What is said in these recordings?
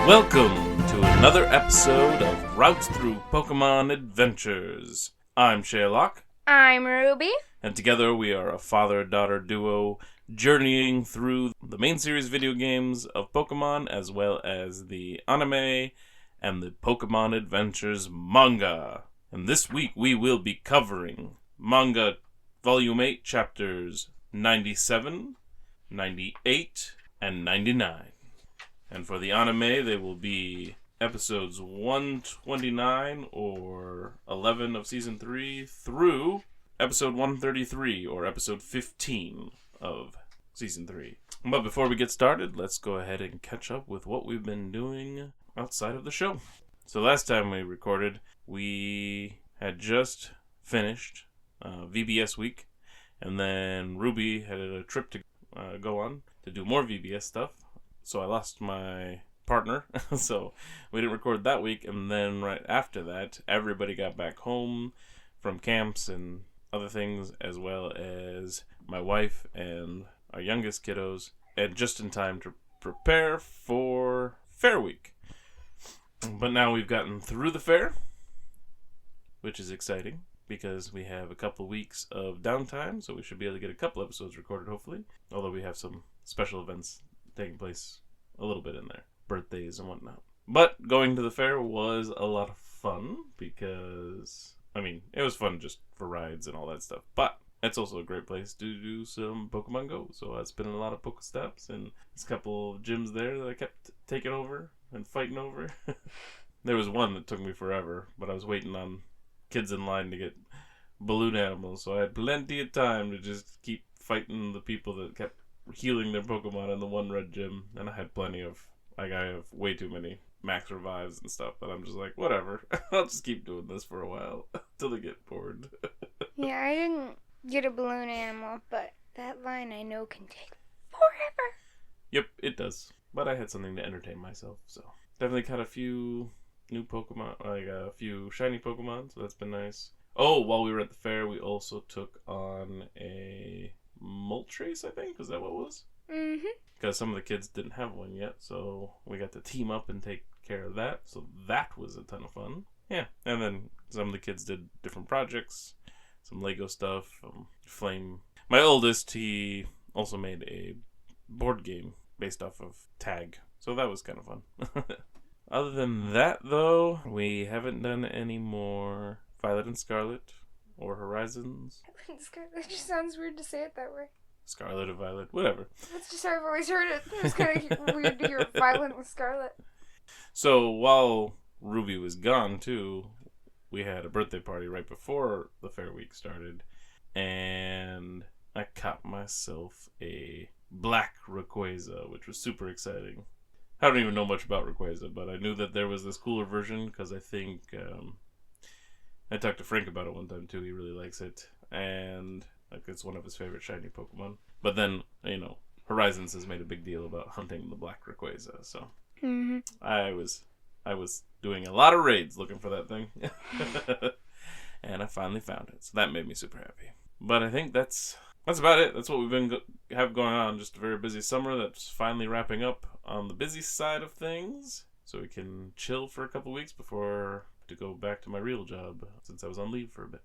Welcome to another episode of Rout through Pokemon Adventures. I'm Sherlock. I'm Ruby. And together we are a father-daughter duo journeying through the main series video games of Pokemon as well as the anime and the Pokemon Adventures manga. And this week we will be covering Manga Volume 8 Chapters 97, 98, and 99. And for the anime, they will be episodes 129 or 11 of Season 3 through episode 133 or episode 15 of Season 3. But before we get started, let's go ahead and catch up with what we've been doing outside of the show. So last time we recorded, we had just finished VBS week, and then Ruby had a trip to go on to do more VBS stuff. So I lost my partner, so we didn't record that week, and then right after that, everybody got back home from camps and other things, as well as my wife and our youngest kiddos, and just in time to prepare for Fair Week. But now we've gotten through the fair, which is exciting, because we have a couple weeks of downtime, so we should be able to get a couple episodes recorded, hopefully, although we have some special events taking place a little bit in there, birthdays and whatnot. But going to the fair was a lot of fun because, it was fun just for rides and all that stuff, but it's also a great place to do some Pokemon Go. So I spent a lot of Pokestops, and there's a couple of gyms there that I kept taking over and fighting over. There was one that took me forever, but I was waiting on kids in line to get balloon animals, so I had plenty of time to just keep fighting the people that kept healing their Pokemon in the one red gym, and I had plenty of, I have way too many max revives and stuff, but I'm just like, whatever, I'll just keep doing this for a while, till I get bored. Yeah, I didn't get a balloon animal, but that line I know can take forever. Yep, it does, but I had something to entertain myself, so definitely caught a few new Pokemon, like a few shiny Pokemon, so that's been nice. Oh, while we were at the fair, we also took on a Moltres, I think? Is that what it was? Mm-hmm. Because some of the kids didn't have one yet, so we got to team up and take care of that. So that was a ton of fun. Yeah, and then some of the kids did different projects, some Lego stuff, Flame. My oldest, he also made a board game based off of Tag, so that was kind of fun. Other than that, though, we haven't done any more Violet and Scarlet or Horizons. That just sounds weird to say it that way. Scarlet or Violet, whatever. That's just how I've always heard it. It's kind of weird to hear Violet with Scarlet. So while Ruby was gone, too, we had a birthday party right before the fair week started, and I caught myself a black Rayquaza, which was super exciting. I don't even know much about Rayquaza, but I knew that there was this cooler version, because I think I talked to Frank about it one time too. He really likes it, and it's one of his favorite shiny Pokemon. But then, Horizons has made a big deal about hunting the black Rayquaza, so I was doing a lot of raids looking for that thing, and I finally found it. So that made me super happy. But I think that's about it. That's what we've been have going on. Just a very busy summer that's finally wrapping up on the busy side of things, so we can chill for a couple weeks before to go back to my real job, since I was on leave for a bit.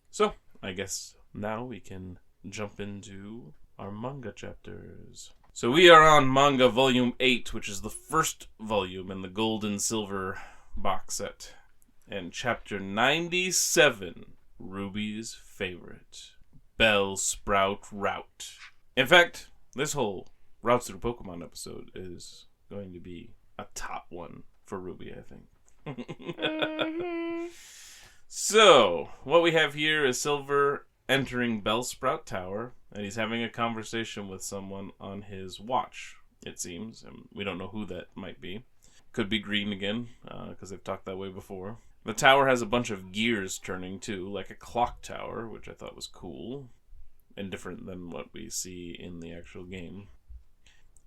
So, I guess now we can jump into our manga chapters. So we are on Manga Volume 8, which is the first volume in the gold and silver box set. And Chapter 97, Ruby's favorite, Bellsprout Rout. In fact, this whole Routes Through Pokemon episode is going to be a top one for Ruby, I think. So, what we have here is Silver entering Bellsprout Tower, and he's having a conversation with someone on his watch, it seems, and we don't know who that might be. Could be Green again, because they've talked that way before. The tower has a bunch of gears turning, too, like a clock tower, which I thought was cool, and different than what we see in the actual game.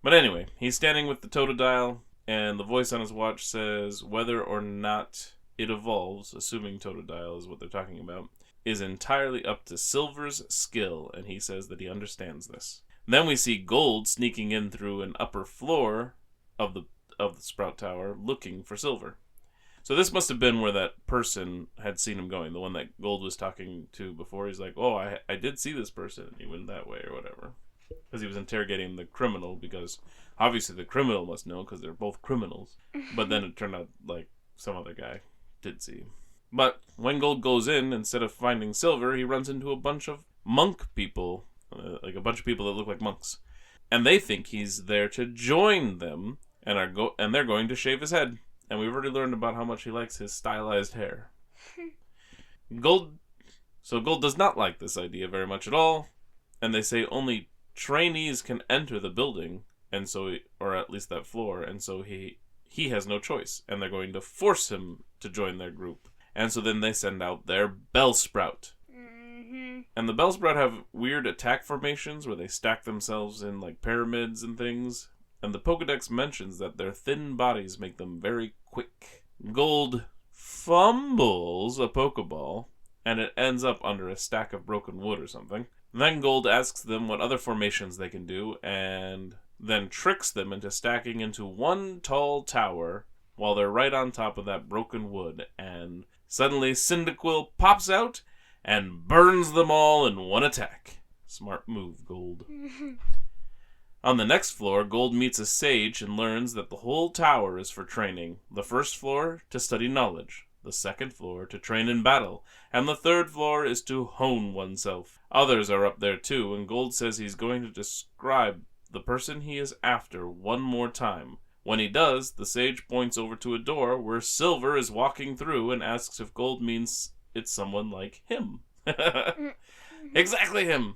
But anyway, he's standing with the Totodile, and the voice on his watch says whether or not it evolves, assuming Totodile is what they're talking about, is entirely up to Silver's skill, and he says that he understands this. Then we see Gold sneaking in through an upper floor of the of the Sprout Tower looking for Silver. So this must have been where that person had seen him going, the one that Gold was talking to before. He's like, oh, I did see this person, and he went that way or whatever. Because he was interrogating the criminal, because obviously the criminal must know, because they're both criminals. But then it turned out like some other guy did see him. But when Gold goes in, instead of finding Silver, he runs into a bunch of monk people, like a bunch of people that look like monks. And they think he's there to join them, and they're going to shave his head. And we've already learned about how much he likes his stylized hair. Gold does not like this idea very much at all, and they say only trainees can enter the building, and so or at least that floor, and so he has no choice, and they're going to force him to join their group. And so then they send out their Bellsprout. Mm-hmm. And the Bellsprout have weird attack formations where they stack themselves in like pyramids and things. And the Pokedex mentions that their thin bodies make them very quick. Gold fumbles a Pokeball, and it ends up under a stack of broken wood or something. Then Gold asks them what other formations they can do, and then tricks them into stacking into one tall tower while they're right on top of that broken wood. And suddenly Cyndaquil pops out and burns them all in one attack. Smart move, Gold. On the next floor, Gold meets a sage and learns that the whole tower is for training. The first floor, to study knowledge. The second floor, to train in battle. And the third floor is to hone oneself. Others are up there too, and Gold says he's going to describe the person he is after one more time. When he does, the sage points over to a door where Silver is walking through and asks if Gold means it's someone like him. Exactly him!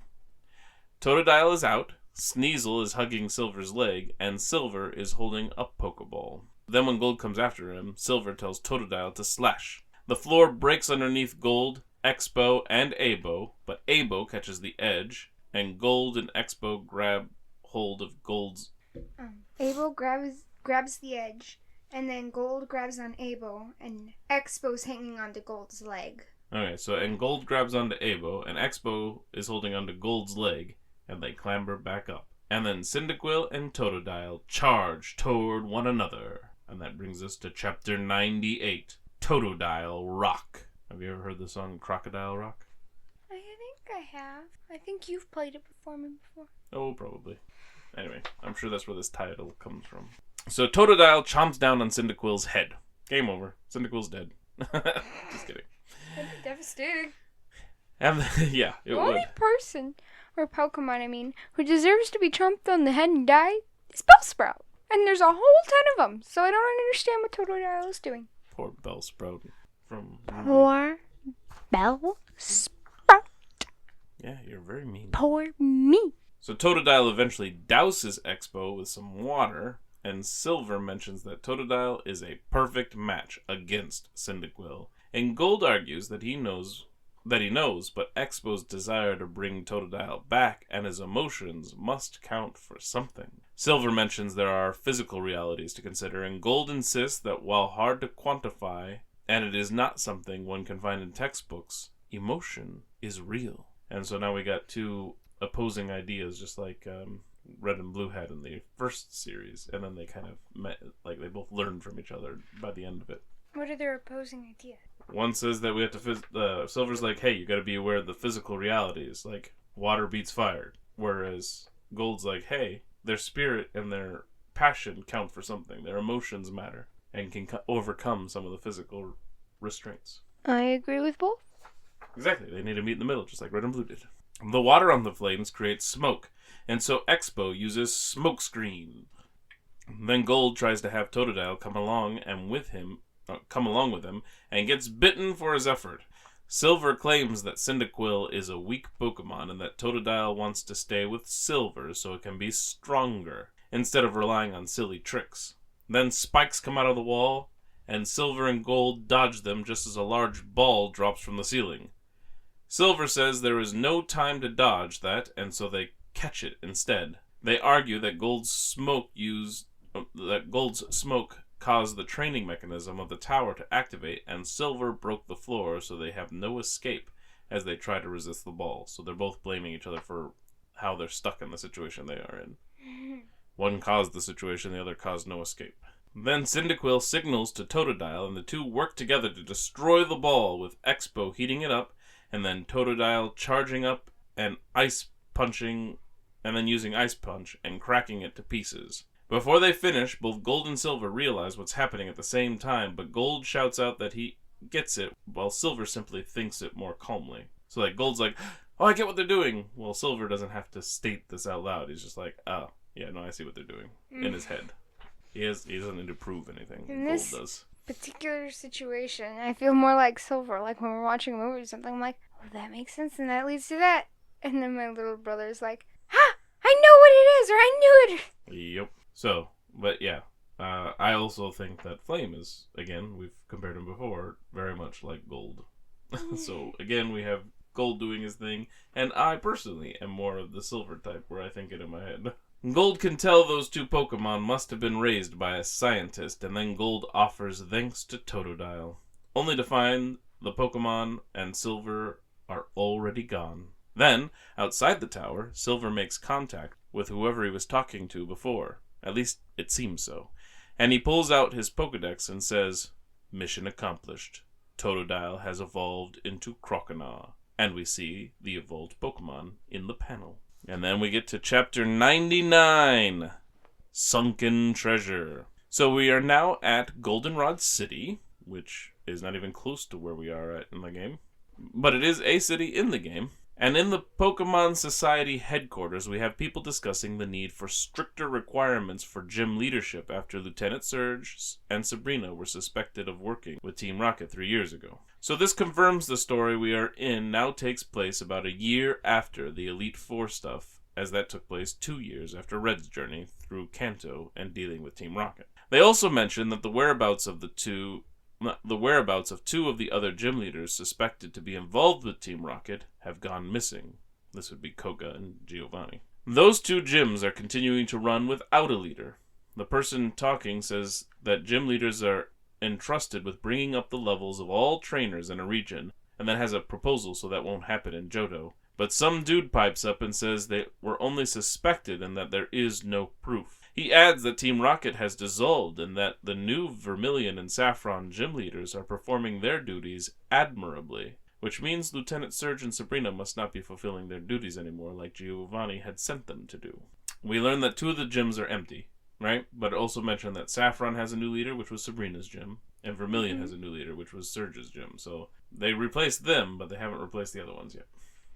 Totodile is out. Sneasel is hugging Silver's leg, and Silver is holding a Pokeball. Then when Gold comes after him, Silver tells Totodile to slash. The floor breaks underneath Gold, Expo, and Abo, but Abo catches the edge, and Gold and Expo grab hold of Gold's... Abo grabs the edge, and then Gold grabs on Abo, and Expo's hanging onto Gold's leg. Okay, and Gold grabs onto Abo, and Expo is holding onto Gold's leg, and they clamber back up. And then Cyndaquil and Totodile charge toward one another. And that brings us to Chapter 98, Totodile Rock. Have you ever heard the song Crocodile Rock? I think I have. I think you've played it for me before. Oh, probably. Anyway, I'm sure that's where this title comes from. So Totodile chomps down on Cyndaquil's head. Game over. Cyndaquil's dead. Just kidding. That'd be devastating. And yeah, it would. The only person, or Pokemon, who deserves to be chomped on the head and die is Bellsprout. And there's a whole ton of them, so I don't understand what Totodile is doing. Poor Bellsprout. Poor Bellsprout. Yeah, you're very mean. Poor me. So Totodile eventually douses Expo with some water, and Silver mentions that Totodile is a perfect match against Cyndaquil. And Gold argues that he knows, but Expo's desire to bring Totodile back and his emotions must count for something. Silver mentions there are physical realities to consider, and Gold insists that while hard to quantify, and it is not something one can find in textbooks, emotion is real. And so now we got two opposing ideas, just like Red and Blue had in the first series, and then they kind of met, like they both learned from each other by the end of it. What are their opposing ideas? One says that we have to... Silver's like, hey, you gotta be aware of the physical realities, like water beats fire. Whereas Gold's like, hey, their spirit and their passion count for something. Their emotions matter and can overcome some of the physical restraints. I agree with both. Exactly. They need to meet in the middle, just like Red and Blue did. The water on the flames creates smoke, and so Expo uses smokescreen. Then Gold tries to have Totodile come along with him, and gets bitten for his effort. Silver claims that Cyndaquil is a weak Pokemon and that Totodile wants to stay with Silver so it can be stronger, instead of relying on silly tricks. Then spikes come out of the wall, and Silver and Gold dodge them just as a large ball drops from the ceiling. Silver says there is no time to dodge that, and so they catch it instead. They argue that Gold's smoke caused the training mechanism of the tower to activate, and Silver broke the floor, so they have no escape as they try to resist the ball. So they're both blaming each other for how they're stuck in the situation they are in. One caused the situation, the other caused no escape. Then Cyndaquil signals to Totodile, and the two work together to destroy the ball, with Expo heating it up, and then Totodile charging up and ice punching, and then using Ice Punch and cracking it to pieces. Before they finish, both Gold and Silver realize what's happening at the same time, but Gold shouts out that he gets it, while Silver simply thinks it more calmly. So Gold's like, oh, I get what they're doing. Well, Silver doesn't have to state this out loud. He's just like, oh, yeah, no, I see what they're doing in his head. He doesn't need to prove anything. In Gold this does. particular situation, I feel more like Silver. Like when we're watching a movie or something, I'm like, oh, that makes sense, and that leads to that. And then my little brother's like, ha! I know what it is, or I knew it! Yep. So, but yeah. I also think that Flame is, again, we've compared him before, very much like Gold. So, again, we have Gold doing his thing, and I personally am more of the Silver type, where I think it in my head. Gold can tell those two Pokemon must have been raised by a scientist, and then Gold offers thanks to Totodile, only to find the Pokemon and Silver are already gone. Then, outside the tower, Silver makes contact with whoever he was talking to before. At least, it seems so. And he pulls out his Pokedex and says, "Mission accomplished. Totodile has evolved into Croconaw." And we see the evolved Pokemon in the panel. And then we get to Chapter 99, Sunken Treasure. So we are now at Goldenrod City, which is not even close to where we are at in the game. But it is a city in the game. And in the Pokemon Society headquarters, we have people discussing the need for stricter requirements for gym leadership after Lieutenant Surge and Sabrina were suspected of working with Team Rocket 3 years ago. So this confirms the story we are in now takes place about a year after the Elite Four stuff, as that took place 2 years after Red's journey through Kanto and dealing with Team Rocket. They also mention that the whereabouts of two of the other gym leaders suspected to be involved with Team Rocket have gone missing. This would be Koga and Giovanni. Those two gyms are continuing to run without a leader. The person talking says that gym leaders are entrusted with bringing up the levels of all trainers in a region, and then has a proposal so that won't happen in Johto. But some dude pipes up and says they were only suspected and that there is no proof. He adds that Team Rocket has dissolved and that the new Vermilion and Saffron gym leaders are performing their duties admirably, which means Lieutenant Surge and Sabrina must not be fulfilling their duties anymore like Giovanni had sent them to do. We learn that 2 of the gyms are empty, right? But it also mentioned that Saffron has a new leader, which was Sabrina's gym, and Vermilion has a new leader, which was Surge's gym. So they replaced them, but they haven't replaced the other ones yet.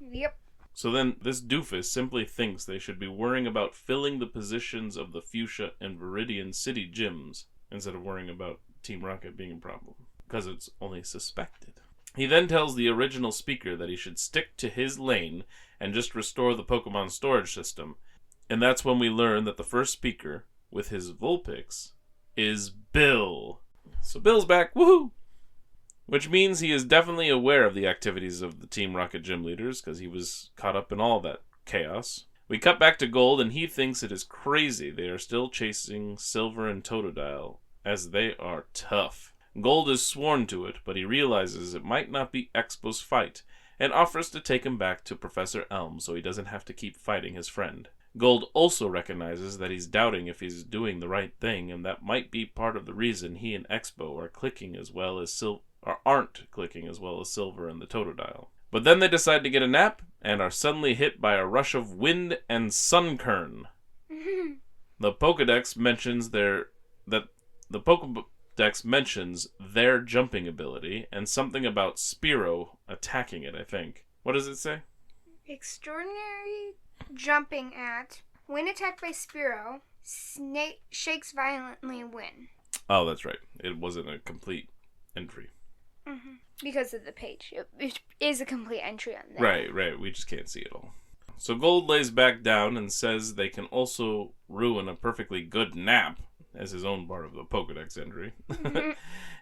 Yep. So then, this doofus simply thinks they should be worrying about filling the positions of the Fuchsia and Viridian City gyms, instead of worrying about Team Rocket being a problem, because it's only suspected. He then tells the original speaker that he should stick to his lane and just restore the Pokemon storage system, and that's when we learn that the first speaker, with his Vulpix, is Bill. So Bill's back, woohoo! Which means he is definitely aware of the activities of the Team Rocket gym leaders, because he was caught up in all that chaos. We cut back to Gold, and he thinks it is crazy they are still chasing Silver and Totodile, as they are tough. Gold is sworn to it, but he realizes it might not be Expo's fight, and offers to take him back to Professor Elm so he doesn't have to keep fighting his friend. Gold also recognizes that he's doubting if he's doing the right thing, and that might be part of the reason he and Expo are clicking as well as aren't clicking as well as Silver and the Totodile. But then they decide to get a nap, and are suddenly hit by a rush of wind and Sunkern. The Pokedex mentions their jumping ability, and something about Spearow attacking it, I think. What does it say? Extraordinary jumping at, when attacked by Spearow, shakes violently when. Oh, that's right. It wasn't a complete entry. Mm-hmm. Because of the page. It is a complete entry on there. Right. We just can't see it all. So Gold lays back down and says they can also ruin a perfectly good nap, as his own part of the Pokedex entry. Mm-hmm.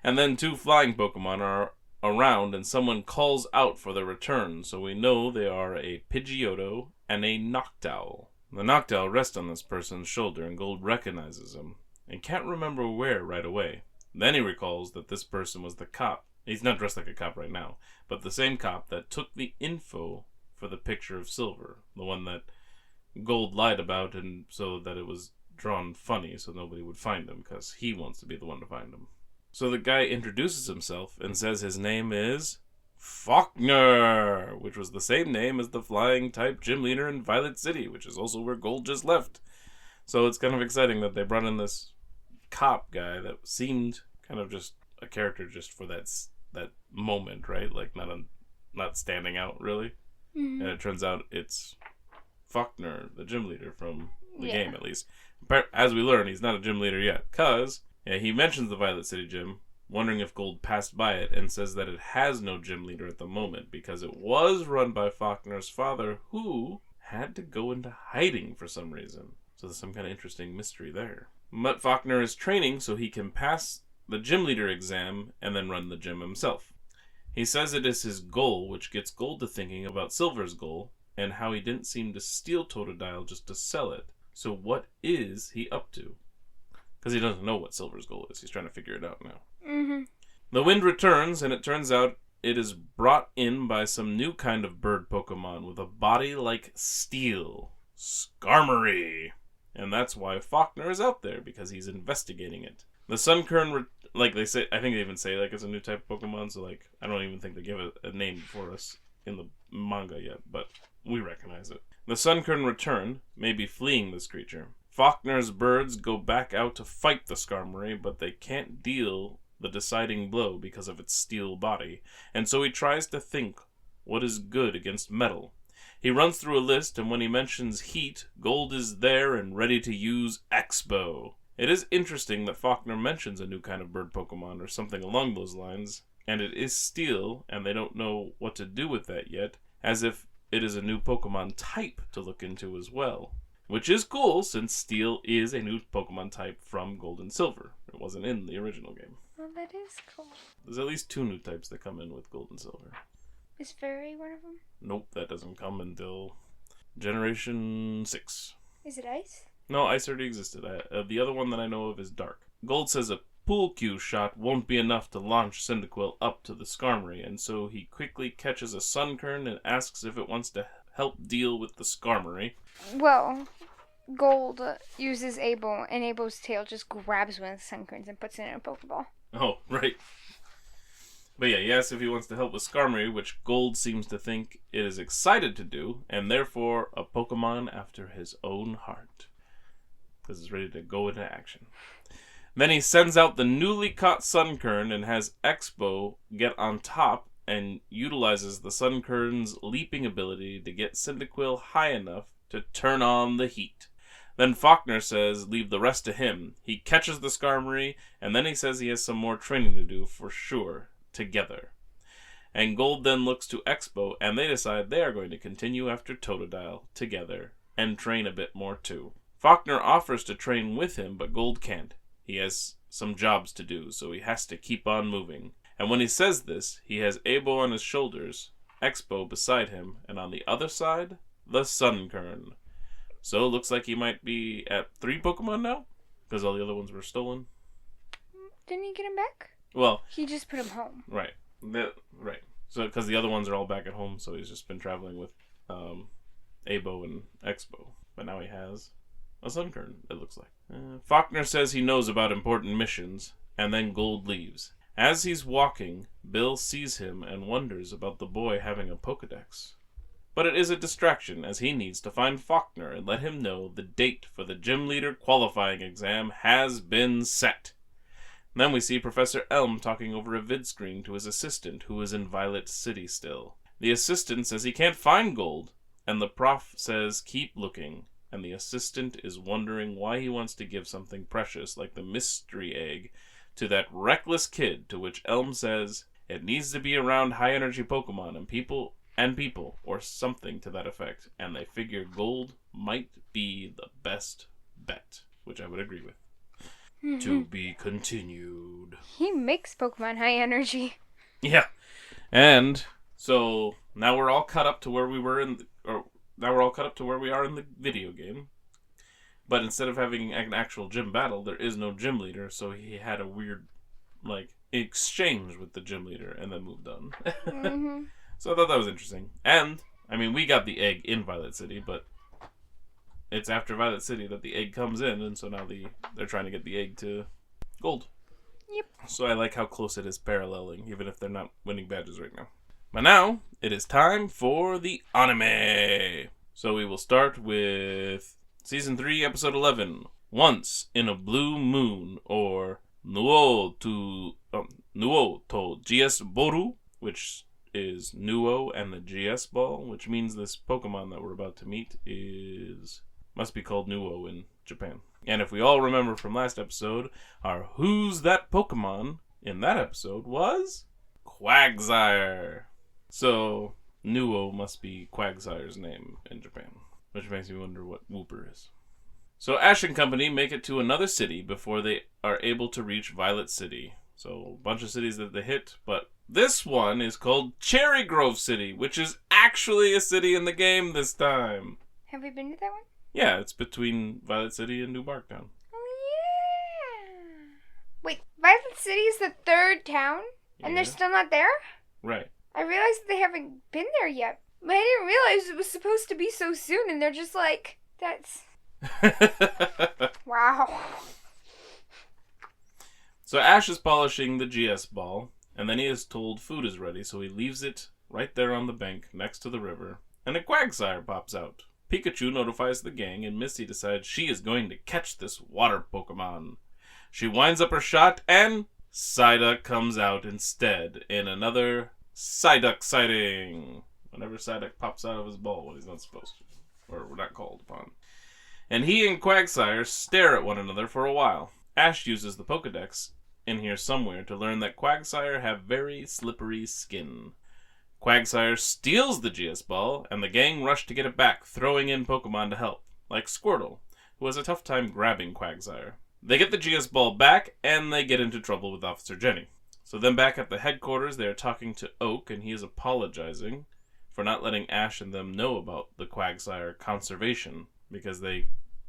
And then 2 flying Pokemon are around, and someone calls out for their return, so we know they are a Pidgeotto and a Noctowl. The Noctowl rests on this person's shoulder, and Gold recognizes him, and can't remember where right away. Then he recalls that this person was the cop. He's not dressed like a cop right now, but the same cop that took the info for the picture of Silver, the one that Gold lied about, and so that it was drawn funny so nobody would find him, because he wants to be the one to find him. So the guy introduces himself and says his name is Faulkner, which was the same name as the flying type gym leader in Violet City, which is also where Gold just left. So it's kind of exciting that they brought in this cop guy that seemed kind of just a character just for that moment, right? Like not standing out really. Mm-hmm. And it turns out it's Faulkner, the gym leader from the game, at least. As we learn, he's not a gym leader yet, because he mentions the Violet City gym, wondering if Gold passed by it, and says that it has no gym leader at the moment because it was run by Faulkner's father, who had to go into hiding for some reason. So there's some kind of interesting mystery there. But Faulkner is training so he can pass the gym leader exam and then run the gym himself. He says it is his goal, which gets Gold to thinking about Silver's goal and how he didn't seem to steal Totodile just to sell it. So what is he up to? Because he doesn't know what Silver's goal is. He's trying to figure it out now. Mm-hmm. The wind returns, and it turns out it is brought in by some new kind of bird Pokemon with a body like steel. Skarmory! And that's why Faulkner is out there, because he's investigating it. The Sunkern, like they say, I think they even say like it's a new type of Pokemon, so like I don't even think they give it a name for us in the manga yet, but we recognize it. The Sunkern return, maybe fleeing this creature. Faulkner's birds go back out to fight the Skarmory, but they can't deal the deciding blow because of its steel body, and so he tries to think what is good against metal. He runs through a list, and when he mentions heat, Gold is there and ready to use X-Bow. It is interesting that Faulkner mentions a new kind of bird Pokemon or something along those lines, and it is steel, and they don't know what to do with that yet, as if it is a new Pokemon type to look into as well. Which is cool, since steel is a new Pokemon type from Gold and Silver. It wasn't in the original game. Well, that is cool. There's at least 2 new types that come in with Gold and Silver. Is Fairy one of them? Nope, that doesn't come until Generation 6. Is it Ice? No, Ice already existed. The other one that I know of is Dark. Gold says a pool cue shot won't be enough to launch Cyndaquil up to the Skarmory, and so he quickly catches a Sunkern and asks if it wants to help deal with the Skarmory. Well, Gold uses Able, and Able's tail just grabs one of the Sunkerns and puts it in a Pokeball. Oh, right. But yeah, he asks if he wants to help with Skarmory, which Gold seems to think it is excited to do, and therefore a Pokemon after his own heart. Because it's ready to go into action. Then he sends out the newly caught Sunkern and has X-Bow get on top and utilizes the Sunkern's leaping ability to get Cyndaquil high enough to turn on the heat. Then Faulkner says leave the rest to him. He catches the Skarmory, and then he says he has some more training to do for sure, together. And Gold then looks to X-Bow, and they decide they are going to continue after Totodile together, and train a bit more too. Faulkner offers to train with him, but Gold can't. He has some jobs to do, so he has to keep on moving. And when he says this, he has Abo on his shoulders, X-Bow beside him, and on the other side, the Sunkern. So it looks like he might be at 3 Pokemon now, because all the other ones were stolen. Didn't he get him back? Well, he just put him home. Right. Right. So, because the other ones are all back at home, so he's just been traveling with Abo and X-Bow. But now he has a Sunkern, it looks like. Faulkner says he knows about important missions, and then Gold leaves. As he's walking, Bill sees him and wonders about the boy having a Pokedex. But it is a distraction, as he needs to find Faulkner and let him know the date for the gym leader qualifying exam has been set. Then we see Professor Elm talking over a vid screen to his assistant, who is in Violet City still. The assistant says he can't find Gold, and the prof says keep looking, and the assistant is wondering why he wants to give something precious like the mystery egg to that reckless kid, to which Elm says it needs to be around high-energy Pokemon and people, or something to that effect, and they figure Gold might be the best bet, which I would agree with. To be continued. He makes Pokemon high energy. Yeah. And so now we're all caught up to where we were now we're all caught up to where we are in the video game. But instead of having an actual gym battle, there is no gym leader, so he had a weird exchange with the gym leader and then moved on. Mm-hmm. So I thought that was interesting. And I mean, we got the egg in Violet City, but it's after Violet City that the egg comes in, and so now they're trying to get the egg to gold. Yep. So I like how close it is paralleling, even if they're not winning badges right now. But now, it is time for the anime! So we will start with Season 3, Episode 11, Once in a Blue Moon, or Nuo to GS Boru, which is Nuo and the GS Ball, which means this Pokemon that we're about to meet must be called Nuo in Japan. And if we all remember from last episode, our Who's That Pokemon in that episode was Quagsire. So, Nuo must be Quagsire's name in Japan, which makes me wonder what Wooper is. So Ash and company make it to another city before they are able to reach Violet City. So, a bunch of cities that they hit, but this one is called Cherry Grove City, which is actually a city in the game this time. Have we been to that one? Yeah, it's between Violet City and New Barktown. Oh, yeah. Wait, Violet City is the third town? And they're still not there? Right. I realized they haven't been there yet. But I didn't realize it was supposed to be so soon, and they're just like, that's... Wow. So Ash is polishing the GS ball, and then he is told food is ready, so he leaves it right there on the bank next to the river, and a Quagsire pops out. Pikachu notifies the gang, and Misty decides she is going to catch this water Pokemon. She winds up her shot, and Psyduck comes out instead in another Psyduck sighting. Whenever Psyduck pops out of his ball when he's not supposed to, or we're not called upon. And he and Quagsire stare at one another for a while. Ash uses the Pokedex in here somewhere to learn that Quagsire have very slippery skin. Quagsire steals the GS ball, and the gang rush to get it back, throwing in Pokemon to help, like Squirtle, who has a tough time grabbing Quagsire. They get the GS ball back, and they get into trouble with Officer Jenny. So then back at the headquarters, they are talking to Oak, and he is apologizing for not letting Ash and them know about the Quagsire conservation, because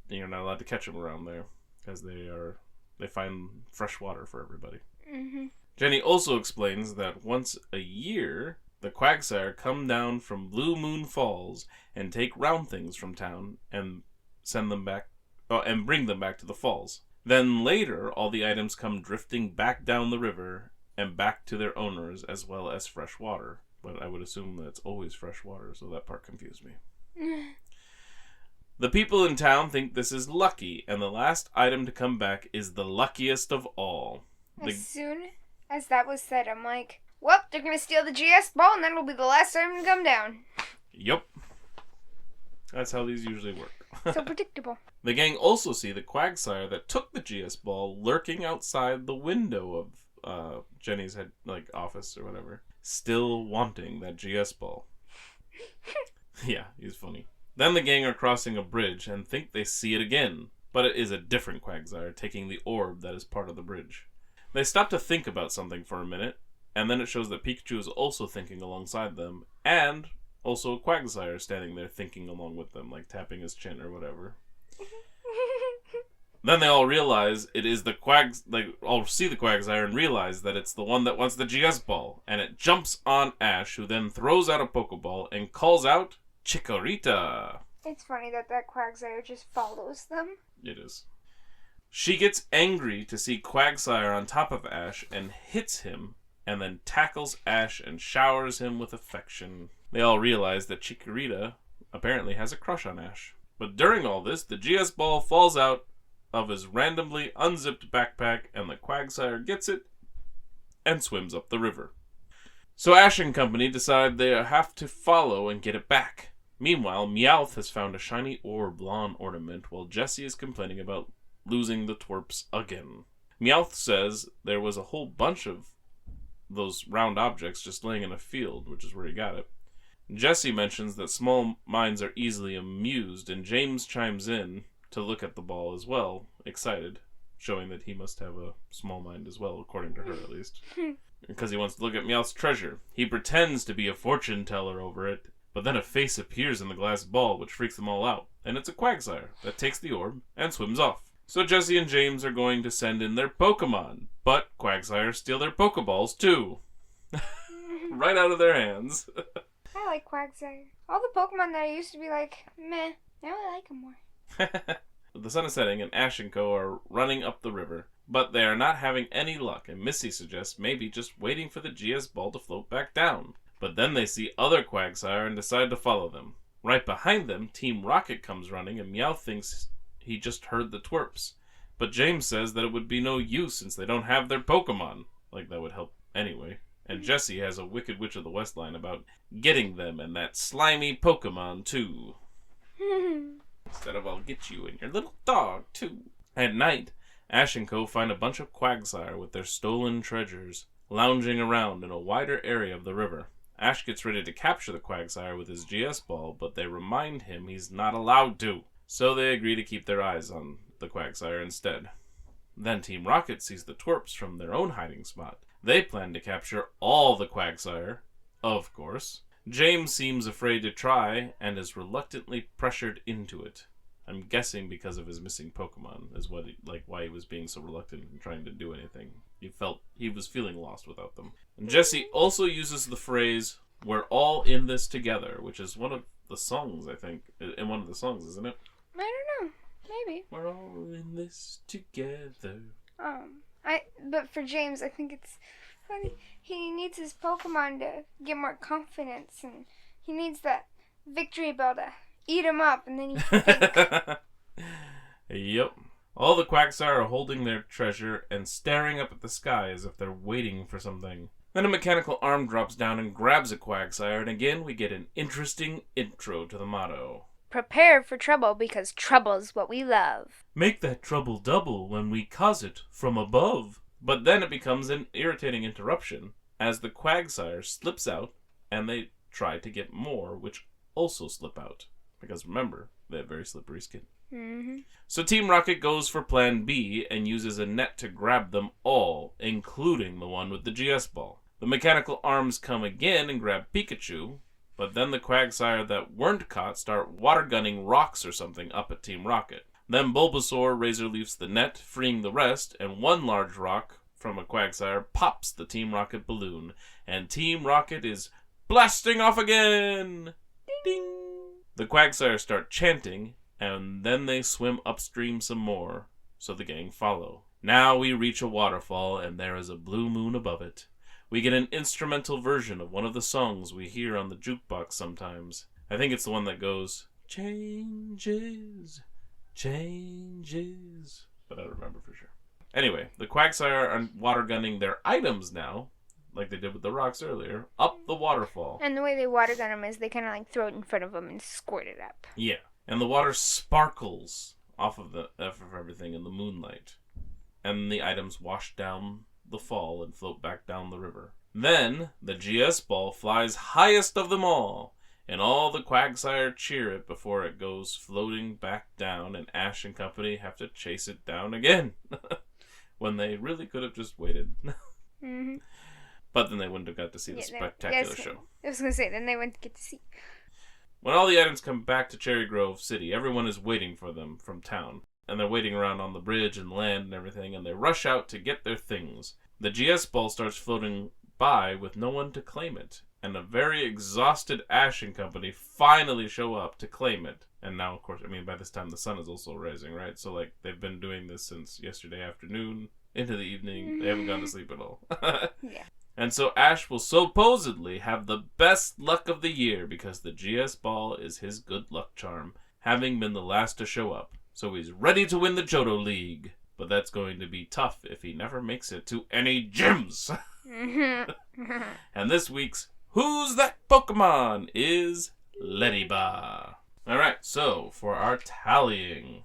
you're not allowed to catch them around there, because they find fresh water for everybody. Mm-hmm. Jenny also explains that once a year, the Quagsire come down from Blue Moon Falls and take round things from town and send them back, and bring them back to the falls. Then later, all the items come drifting back down the river and back to their owners, as well as fresh water. But I would assume that it's always fresh water, so that part confused me. The people in town think this is lucky, and the last item to come back is the luckiest of all. As soon as that was said, I'm like, well, they're going to steal the GS ball, and that'll be the last time to come down. Yup. That's how these usually work. So predictable. The gang also see the Quagsire that took the GS ball lurking outside the window of Jenny's office or whatever, still wanting that GS ball. Yeah, he's funny. Then the gang are crossing a bridge and think they see it again, but it is a different Quagsire taking the orb that is part of the bridge. They stop to think about something for a minute, and then it shows that Pikachu is also thinking alongside them, and also a Quagsire standing there thinking along with them, like tapping his chin or whatever. Then they all realize it is the all see the Quagsire and realize that it's the one that wants the GS ball, and it jumps on Ash, who then throws out a Pokeball and calls out Chikorita. It's funny that Quagsire just follows them. It is. She gets angry to see Quagsire on top of Ash and hits him, and then tackles Ash and showers him with affection. They all realize that Chikorita apparently has a crush on Ash. But during all this, the GS ball falls out of his randomly unzipped backpack, and the Quagsire gets it and swims up the river. So Ash and company decide they have to follow and get it back. Meanwhile, Meowth has found a shiny orb lawn ornament, while Jessie is complaining about losing the twerps again. Meowth says there was a whole bunch of those round objects just laying in a field, which is where he got it. Jessie mentions that small minds are easily amused, and James chimes in to look at the ball as well, excited, showing that he must have a small mind as well, according to her at least. Because he wants to look at Meowth's treasure. He pretends to be a fortune teller over it, but then a face appears in the glass ball, which freaks them all out, and it's a Quagsire that takes the orb and swims off. So Jessie and James are going to send in their Pokemon, but Quagsire steal their Pokeballs too. Right out of their hands. I like Quagsire. All the Pokemon that I used to be like, meh, now I like them more. The sun is setting, and Ash and Co. are running up the river. But they are not having any luck, and Missy suggests maybe just waiting for the GS ball to float back down. But then they see other Quagsire and decide to follow them. Right behind them, Team Rocket comes running, and Meowth thinks he just heard the twerps. But James says that it would be no use since they don't have their Pokemon. Like that would help anyway. And Jessie has a Wicked Witch of the West line about getting them and that slimy Pokemon too. Instead of I'll get you and your little dog too. At night, Ash and Co. find a bunch of Quagsire with their stolen treasures lounging around in a wider area of the river. Ash gets ready to capture the Quagsire with his GS ball, but they remind him he's not allowed to. So they agree to keep their eyes on the Quagsire instead. Then Team Rocket sees the twerps from their own hiding spot. They plan to capture all the Quagsire, of course. James seems afraid to try and is reluctantly pressured into it. I'm guessing because of his missing Pokemon is why he was being so reluctant in trying to do anything. He was feeling lost without them. And Jessie also uses the phrase, "We're all in this together," which is one of the songs, I think. In one of the songs, isn't it? I don't know. Maybe. We're all in this together. But for James, I think it's funny. He needs his Pokemon to get more confidence, and he needs that victory bell to eat him up, and then he can think. Yep. All the Quagsire are holding their treasure and staring up at the sky as if they're waiting for something. Then a mechanical arm drops down and grabs a Quagsire, and again we get an interesting intro to the motto. Prepare for trouble because trouble's what we love. Make that trouble double when we cause it from above. But then it becomes an irritating interruption as the Quagsire slips out and they try to get more, which also slip out. Because remember, they have very slippery skin. Mm-hmm. So Team Rocket goes for Plan B and uses a net to grab them all, including the one with the GS ball. The mechanical arms come again and grab Pikachu, but then the Quagsire that weren't caught start water gunning rocks or something up at Team Rocket. Then Bulbasaur razor leafs the net, freeing the rest, and one large rock from a Quagsire pops the Team Rocket balloon, and Team Rocket is blasting off again! Ding! The Quagsire start chanting, and then they swim upstream some more, so the gang follow. Now we reach a waterfall, and there is a blue moon above it. We get an instrumental version of one of the songs we hear on the jukebox sometimes. I think it's the one that goes, "Changes, changes," but I don't remember for sure. Anyway, the Quagsire are water gunning their items now, like they did with the rocks earlier, up the waterfall. And the way they water gun them is they kind of throw it in front of them and squirt it up. Yeah, and the water sparkles off of everything in the moonlight, and the items wash down the fall and float back down the river. Then the GS ball flies highest of them all, and all the Quagsire cheer it before it goes floating back down, and Ash and company have to chase it down again. When they really could have just waited. Mm-hmm. But then they wouldn't have got to see the spectacular show. I was going to say, then they wouldn't get to see. When all the items come back to Cherry Grove City, everyone is waiting for them from town. And they're waiting around on the bridge and land and everything, and they rush out to get their things. The GS ball starts floating by with no one to claim it. And a very exhausted Ash and company finally show up to claim it. And now, of course, by this time the sun is also rising, right? So, they've been doing this since yesterday afternoon into the evening. They haven't gone to sleep at all. Yeah. And so Ash will supposedly have the best luck of the year because the GS ball is his good luck charm, having been the last to show up. So he's ready to win the Johto League. But that's going to be tough if he never makes it to any gyms. And this week's Who's That Pokemon is Ledyba. Alright, so for our tallying,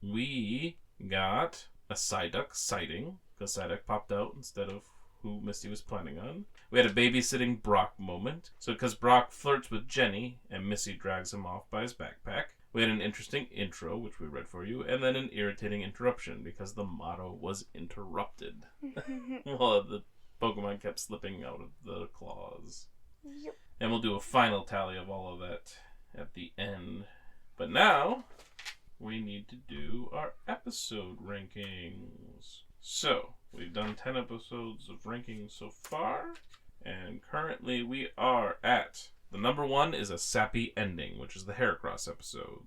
we got a Psyduck sighting, because Psyduck popped out instead of who Misty was planning on. We had a babysitting Brock moment, so because Brock flirts with Jenny and Missy drags him off by his backpack. We had an interesting intro, which we read for you, and then an irritating interruption because the motto was interrupted. Well, the Pokemon kept slipping out of the claws. Yep. And we'll do a final tally of all of that at the end. But now, we need to do our episode rankings. So, we've done 10 episodes of rankings so far, and currently we are at... The number one is a sappy ending, which is the Heracross episode.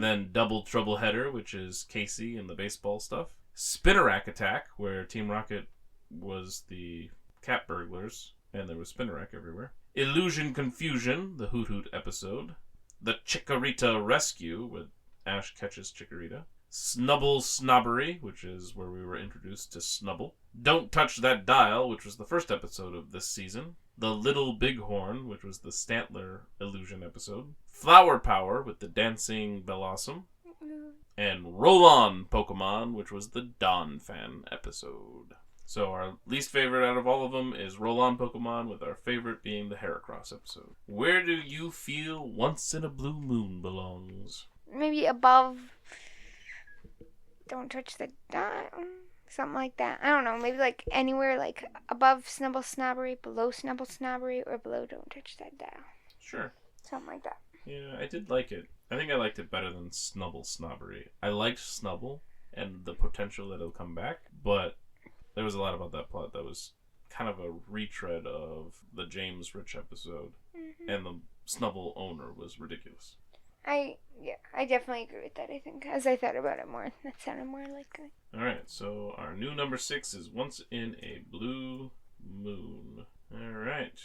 Then Double Trouble Header, which is Casey and the baseball stuff. Spinnerack Attack, where Team Rocket was the cat burglars, and there was Spinnerack everywhere. Illusion Confusion, the Hoot Hoot episode. The Chikorita Rescue, with Ash catches Chikorita. Snubble Snobbery, which is where we were introduced to Snubble. Don't Touch That Dial, which was the first episode of this season. The Little Bighorn, which was the Stantler illusion episode. Flower Power with the dancing Bellossom. And Roll On Pokemon, which was the Dawn Fan episode. So our least favorite out of all of them is Roll On Pokemon, with our favorite being the Heracross episode. Where do you feel Once in a Blue Moon belongs? Maybe above Don't Touch the Dial. Something like that. I don't know. Maybe like anywhere like above Snubble Snobbery, below Snubble Snobbery, or below Don't Touch That Dial. Sure. Something like that. Yeah, I did like it. I think I liked it better than Snubble Snobbery. I liked Snubble and the potential that it'll come back, but there was a lot about that plot that was kind of a retread of the James Rich episode, and the Snubble owner was ridiculous. I definitely agree with that, I think. As I thought about it more, that sounded more likely. Alright, so our new number 6 is Once in a Blue Moon. Alright,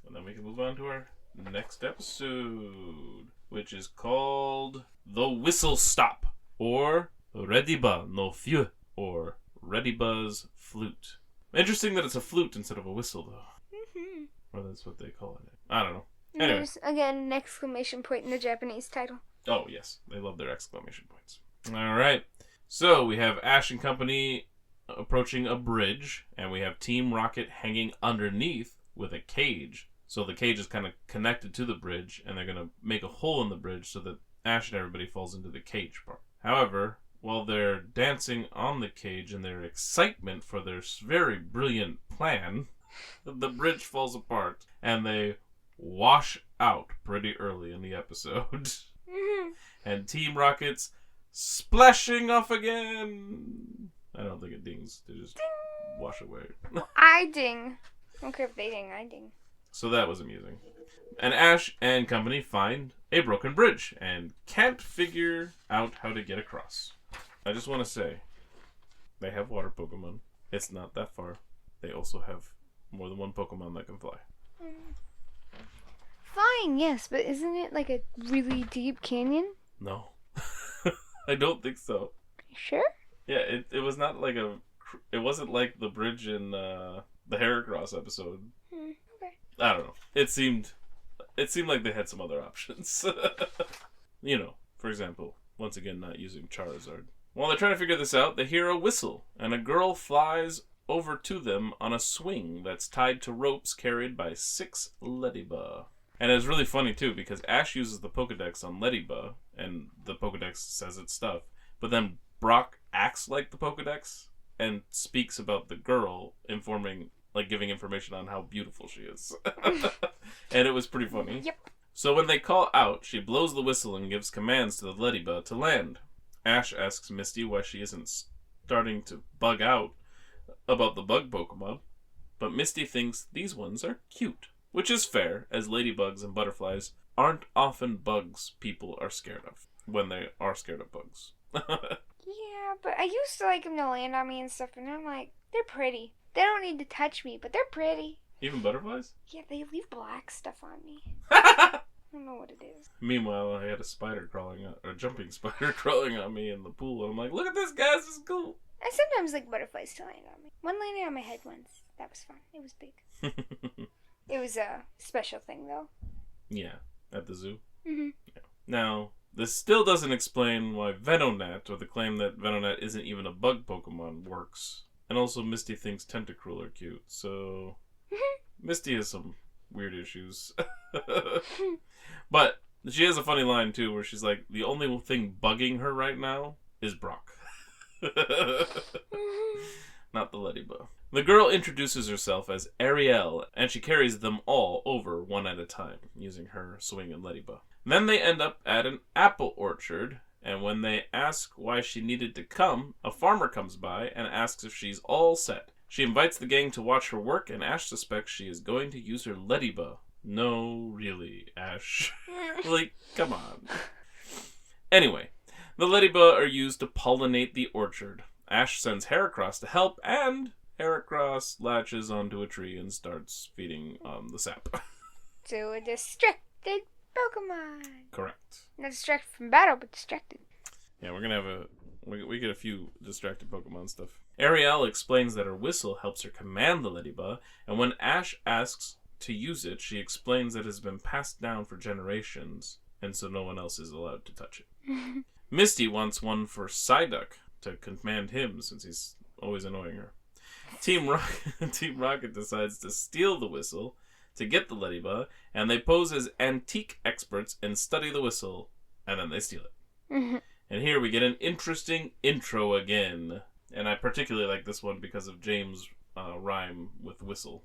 and then we can move on to our next episode, which is called The Whistle Stop, or Rediba no Feu, or Rediba's Flute. Interesting that it's a flute instead of a whistle, though. Or that's what they call it. I don't know. Anyway. There's, again, an exclamation point in the Japanese title. Oh, yes. They love their exclamation points. Alright. So, we have Ash and company approaching a bridge, and we have Team Rocket hanging underneath with a cage. So the cage is kind of connected to the bridge, and they're going to make a hole in the bridge so that Ash and everybody falls into the cage part. However, while they're dancing on the cage in their excitement for their very brilliant plan, the bridge falls apart, and they wash out pretty early in the episode. And Team Rocket's splashing off again. I don't think it dings. They just wash away. I ding. I don't care if they ding, I ding. So that was amusing. And Ash and company find a broken bridge and can't figure out how to get across. I just want to say, they have water Pokemon. It's not that far. They also have more than one Pokemon that can fly. Flying, yes, but isn't it like a really deep canyon? No. I don't think so. You sure? Yeah, it was not like a... It wasn't like the bridge in the Heracross episode. Okay. I don't know. It seemed like they had some other options. You know, for example, once again, not using Charizard. While they're trying to figure this out, they hear a whistle, and a girl flies over to them on a swing that's tied to ropes carried by 6 Leddyba. And it's really funny, too, because Ash uses the Pokedex on Leddyba, and the Pokedex says its stuff, but then Brock acts like the Pokedex and speaks about the girl, giving information on how beautiful she is. And it was pretty funny. Yep. So when they call out, she blows the whistle and gives commands to the Leddyba to land. Ash asks Misty why she isn't starting to bug out about the bug Pokemon, but Misty thinks these ones are cute. Which is fair, as ladybugs and butterflies aren't often bugs people are scared of, when they are scared of bugs. Yeah, but I used to like them to land on me and stuff, and I'm like, they're pretty. They don't need to touch me, but they're pretty. Even butterflies? Yeah, they leave black stuff on me. I don't know what it is. Meanwhile, I had a jumping spider crawling on me in the pool, and I'm like, look at this, guys, this is cool. I sometimes like butterflies to land on me. One landed on my head once. That was fun. It was big. It was a special thing, though. Yeah, at the zoo. Mm-hmm. Yeah. Now, this still doesn't explain why Venonat, or the claim that Venonat isn't even a bug Pokemon, works. And also, Misty thinks Tentacruel are cute, so... Misty has some weird issues. But she has a funny line, too, where she's like, the only thing bugging her right now is Brock. Not the Leddyba. The girl introduces herself as Ariel, and she carries them all over one at a time, using her swing and Leddyba. Then they end up at an apple orchard, and when they ask why she needed to come, a farmer comes by and asks if she's all set. She invites the gang to watch her work, and Ash suspects she is going to use her Leddyba. No, really, Ash. Like, come on. Anyway, The Ladybug are used to pollinate the orchard. Ash sends Heracross to help, and Heracross latches onto a tree and starts feeding the sap. To a distracted Pokemon. Correct. Not distracted from battle, but distracted. Yeah, we're gonna have we get a few distracted Pokemon stuff. Ariel explains that her whistle helps her command the Ladybug, and when Ash asks to use it, she explains that it has been passed down for generations, and so no one else is allowed to touch it. Misty wants one for Psyduck to command him, since he's always annoying her. Team Rocket decides to steal the whistle to get the Ladybug, and they pose as antique experts and study the whistle, and then they steal it. And here we get an interesting intro again. And I particularly like this one because of James' rhyme with whistle.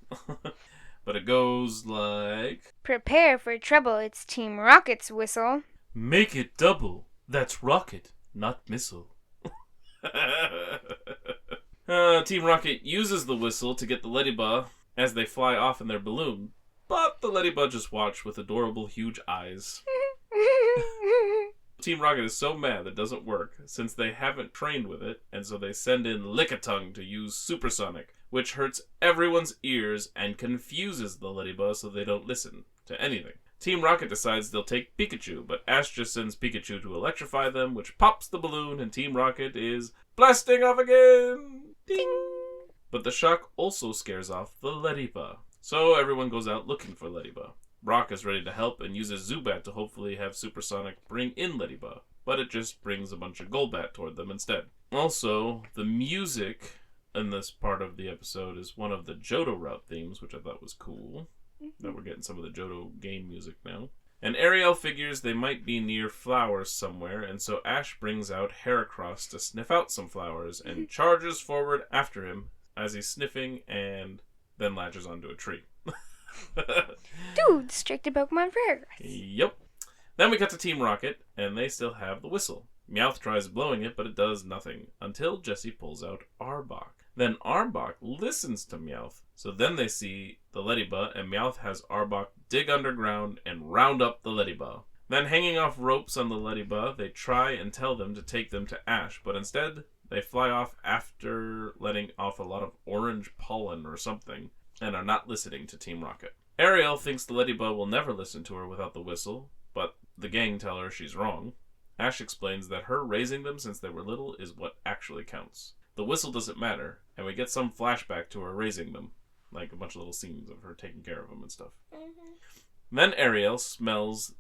But it goes like... Prepare for trouble, it's Team Rocket's whistle. Make it double. That's rocket, not missile. Team Rocket uses the whistle to get the Ladybug as they fly off in their balloon. But the Ladybug just watch with adorable huge eyes. Team Rocket is so mad that it doesn't work, since they haven't trained with it, and so they send in Lickitung to use Supersonic, which hurts everyone's ears and confuses the Ladybug so they don't listen to anything. Team Rocket decides they'll take Pikachu, but Ash just sends Pikachu to electrify them, which pops the balloon, and Team Rocket is blasting off again! Ding! But the shock also scares off the Ladybug. So everyone goes out looking for Ladybug. Brock is ready to help and uses Zubat to hopefully have Supersonic bring in Ladybug, but it just brings a bunch of Golbat toward them instead. Also, the music in this part of the episode is one of the Johto Route themes, which I thought was cool. That we're getting some of the Johto game music now. And Ariel figures they might be near flowers somewhere, and so Ash brings out Heracross to sniff out some flowers and charges forward after him as he's sniffing and then latches onto a tree. Dude, distracted Pokemon for Heracross. Yep. Then we cut to Team Rocket, and they still have the whistle. Meowth tries blowing it, but it does nothing, until Jessie pulls out Arbok. Then Arbok listens to Meowth, so then they see the Ladybug, and Meowth has Arbok dig underground and round up the Ladybug. Then hanging off ropes on the Ladybug, they try and tell them to take them to Ash, but instead they fly off after letting off a lot of orange pollen or something, and are not listening to Team Rocket. Ariel thinks the Ladybug will never listen to her without the whistle, but the gang tell her she's wrong. Ash explains that her raising them since they were little is what actually counts. The whistle doesn't matter, and we get some flashback to her raising them, like a bunch of little scenes of her taking care of them and stuff. Then Ariel smells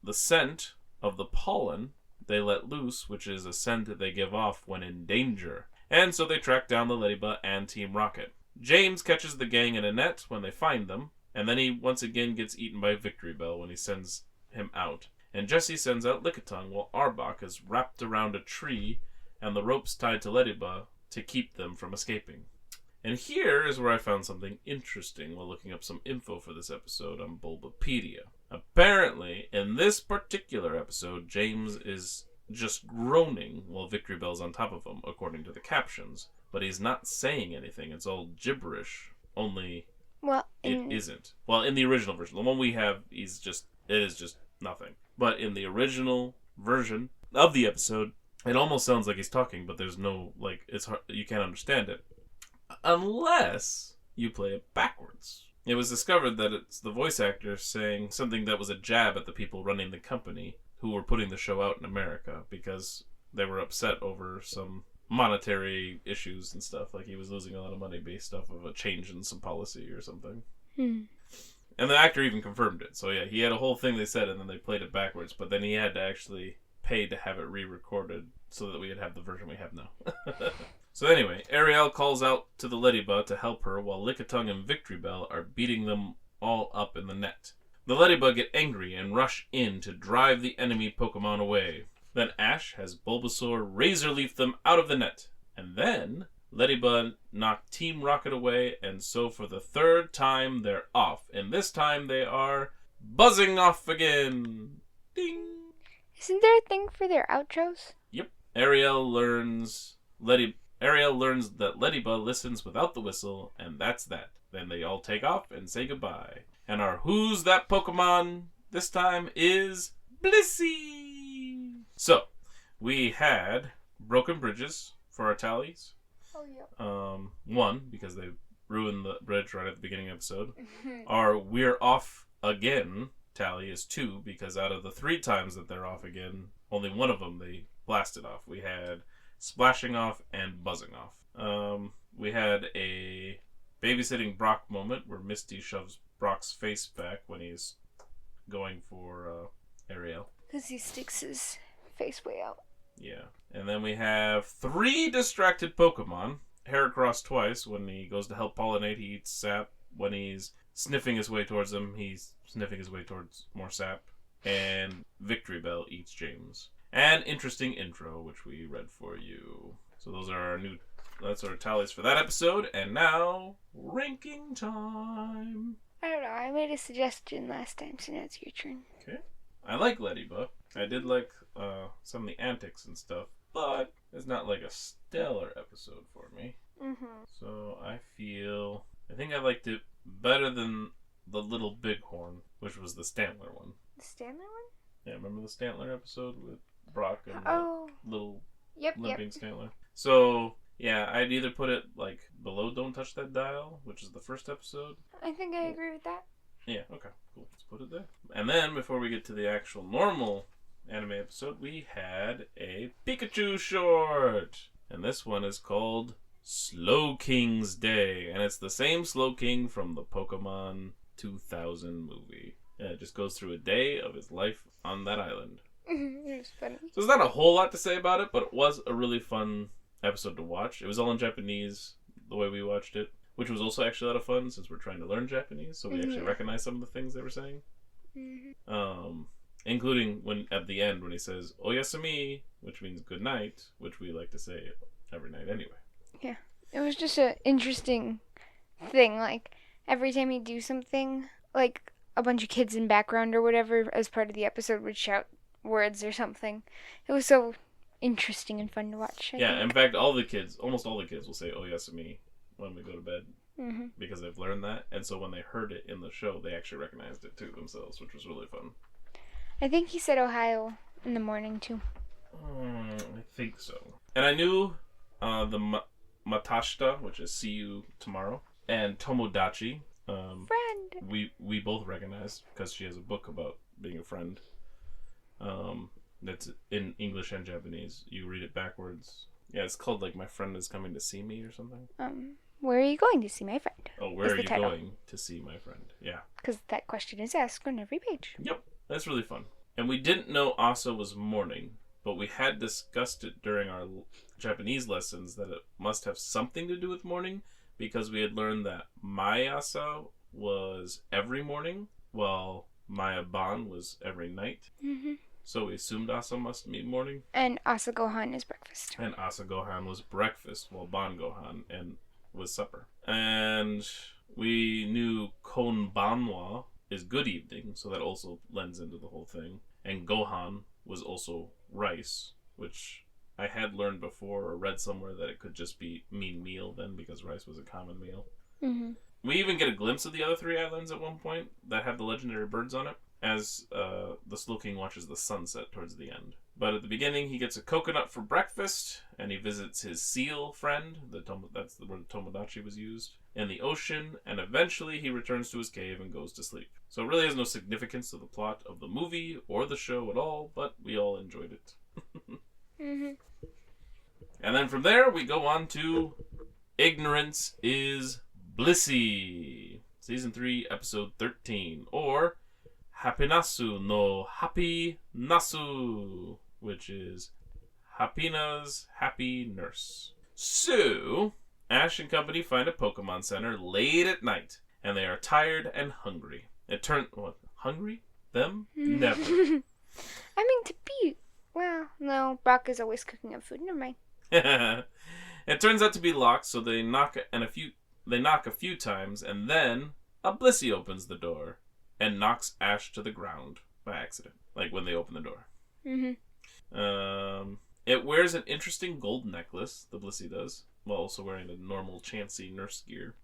the scent of the pollen they let loose, which is a scent that they give off when in danger. And so they track down the Ladybug and Team Rocket. James catches the gang in a net when they find them, and then he once again gets eaten by Victory Bell when he sends him out. And Jessie sends out Lickitung while Arbok is wrapped around a tree and the ropes tied to Ladybug to keep them from escaping. And here is where I found something interesting while looking up some info for this episode on Bulbapedia. Apparently, in this particular episode, James is just groaning while Victory Bell's on top of him, according to the captions. But he's not saying anything. It's all gibberish. Only it isn't. Well, in the original version. The one we have, it is just nothing. But in the original version of the episode, it almost sounds like he's talking, but there's no, it's hard, you can't understand it. Unless you play it backwards. It was discovered that it's the voice actor saying something that was a jab at the people running the company who were putting the show out in America because they were upset over some monetary issues and stuff. Like he was losing a lot of money based off of a change in some policy or something. And the actor even confirmed it. So yeah, he had a whole thing they said and then they played it backwards, but then he had to actually pay to have it re-recorded so that we could have the version we have now. So anyway, Ariel calls out to the Ladybug to help her while Lickitung and Victory Bell are beating them all up in the net. The Ladybug get angry and rush in to drive the enemy Pokemon away. Then Ash has Bulbasaur Razor Leaf them out of the net. And then Ladybug knocked Team Rocket away, and so for the third time they're off. And this time they are buzzing off again. Ding! Isn't there a thing for their outros? Yep. Ariel learns that Ladybug listens without the whistle, and that's that. Then they all take off and say goodbye. And our Who's That Pokemon this time is Blissey! So, We had broken bridges for our tallies. Oh, yeah. 1, because they ruined the bridge right at the beginning of the episode. Our we're off again tally is 2, because out of the 3 times that they're off again, only one of them they blasted off. We had splashing off and buzzing off. We had a babysitting Brock moment where Misty shoves Brock's face back when he's going for Ariel. Because he sticks his face way out. Yeah. And then we have 3 distracted Pokemon. Heracross twice. When he goes to help pollinate, he eats sap. When he's sniffing his way towards them, he's sniffing his way towards more sap. And Victory Bell eats James. And interesting intro, which we read for you. So those are that's our tallies for that episode. And now, ranking time. I don't know. I made a suggestion last time, so now it's your turn. Okay. I like Ladybug. I did like some of the antics and stuff, but it's not like a stellar episode for me. So I think I liked it better than the Little Bighorn, which was the Stantler one. The Stantler one? Yeah, remember the Stantler episode with Brock and little limping Stantler? So, yeah, I'd either put it like below Don't Touch That Dial, which is the first episode. I think I agree with that. Yeah, okay, cool. Let's put it there. And then, before we get to the actual normal anime episode, we had a Pikachu short! And this one is called Slowking's Day. And it's the same Slowking from the Pokemon 2000 movie. And it just goes through a day of his life on that island. It was funny. So there's not a whole lot to say about it, but it was a really fun episode to watch. It was all in Japanese, the way we watched it. Which was also actually a lot of fun since we're trying to learn Japanese, so we actually recognize some of the things they were saying. Including when at the end when he says "oyasumi," which means good night, which we like to say every night anyway. Yeah, it was just an interesting thing. Like every time he'd do something, like a bunch of kids in background or whatever, as part of the episode, would shout words or something. It was so interesting and fun to watch. I think. In fact, almost all the kids will say "oyasumi" when we go to bed because they've learned that, and so when they heard it in the show, they actually recognized it too themselves, which was really fun. I think he said Ohio in the morning too. I think so. And I knew the Matashita, which is see you tomorrow, and Tomodachi. Friend. We both recognize because she has a book about being a friend. That's in English and Japanese. You read it backwards. Yeah, it's called like My Friend Is Coming to See Me or something. Where are you going to see my friend? Oh, where are you going to see my friend? Yeah. Because that question is asked on every page. Yep, that's really fun. And we didn't know Asa was mourning, but we had discussed it during our Japanese lessons that it must have something to do with mourning because we had learned that Mai Asa was every morning while Maya Ban was every night. So we assumed Asa must mean morning. And Asa Gohan is breakfast. And Asa Gohan was breakfast, while Ban Gohan was supper. And we knew Konbanwa is good evening, so that also lends into the whole thing. And Gohan was also rice, which I had learned before or read somewhere that it could just mean meal then, because rice was a common meal. We even get a glimpse of the other 3 islands at one point that have the legendary birds on it, as the Slowking watches the sunset towards the end. But at the beginning, he gets a coconut for breakfast, and he visits his seal friend, that's where the Tomodachi was used, in the ocean, and eventually he returns to his cave and goes to sleep. So it really has no significance to the plot of the movie or the show at all, but we all enjoyed it. And then from there, we go on to Ignorance is Blissey. Season 3, Episode 13, or Hapinasu no Happy Nasu, which is Hapina's Happy Nurse. So, Ash and company find a Pokemon Center late at night, and they are tired and hungry. Hungry? Them? Never. I mean, to be... Well, no, Brock is always cooking up food. Never mind. It turns out to be locked, so they knock a few times, and then a Blissey opens the door and knocks Ash to the ground by accident, like when they open the door. It wears an interesting gold necklace, the Blissey does, while also wearing the normal Chansey nurse gear.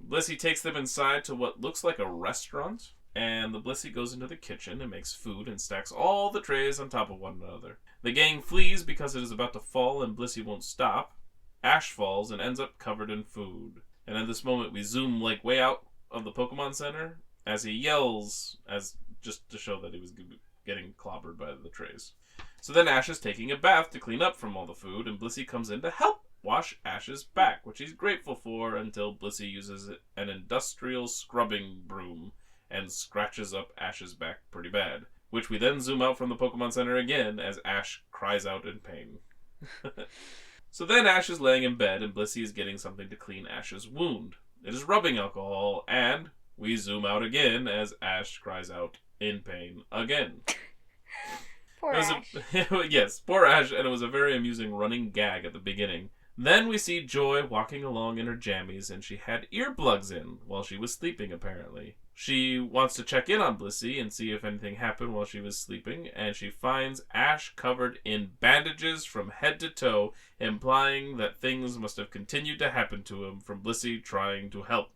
Blissey takes them inside to what looks like a restaurant, and the Blissey goes into the kitchen and makes food and stacks all the trays on top of one another. The gang flees because it is about to fall and Blissey won't stop. Ash falls and ends up covered in food. And at this moment we zoom like way out of the Pokemon Center as he yells, as just to show that he was getting clobbered by the trays. So then Ash is taking a bath to clean up from all the food, and Blissey comes in to help wash Ash's back, which he's grateful for until Blissey uses an industrial scrubbing broom and scratches up Ash's back pretty bad, which we then zoom out from the Pokemon Center again as Ash cries out in pain. So then Ash is laying in bed and Blissey is getting something to clean Ash's wound. It is rubbing alcohol, and we zoom out again as Ash cries out in pain again. Poor Ash. Yes, poor Ash, and it was a very amusing running gag at the beginning. Then we see Joy walking along in her jammies, and she had earplugs in while she was sleeping, apparently. She wants to check in on Blissey and see if anything happened while she was sleeping, and she finds Ash covered in bandages from head to toe, implying that things must have continued to happen to him from Blissey trying to help.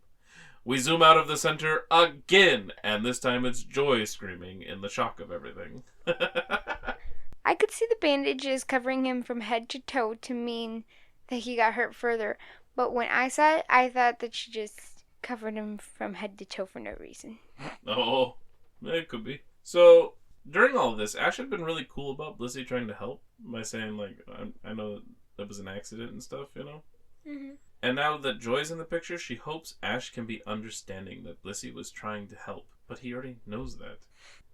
We zoom out of the center again, and this time it's Joy screaming in the shock of everything. I could see the bandages covering him from head to toe to mean that he got hurt further, but when I saw it, I thought that she just covered him from head to toe for no reason. Oh, it could be. So, during all of this, Ash had been really cool about Blissey trying to help by saying, like, I know that was an accident and stuff, you know? Mm-hmm. And now that Joy's in the picture, she hopes Ash can be understanding that Blissey was trying to help, but he already knows that.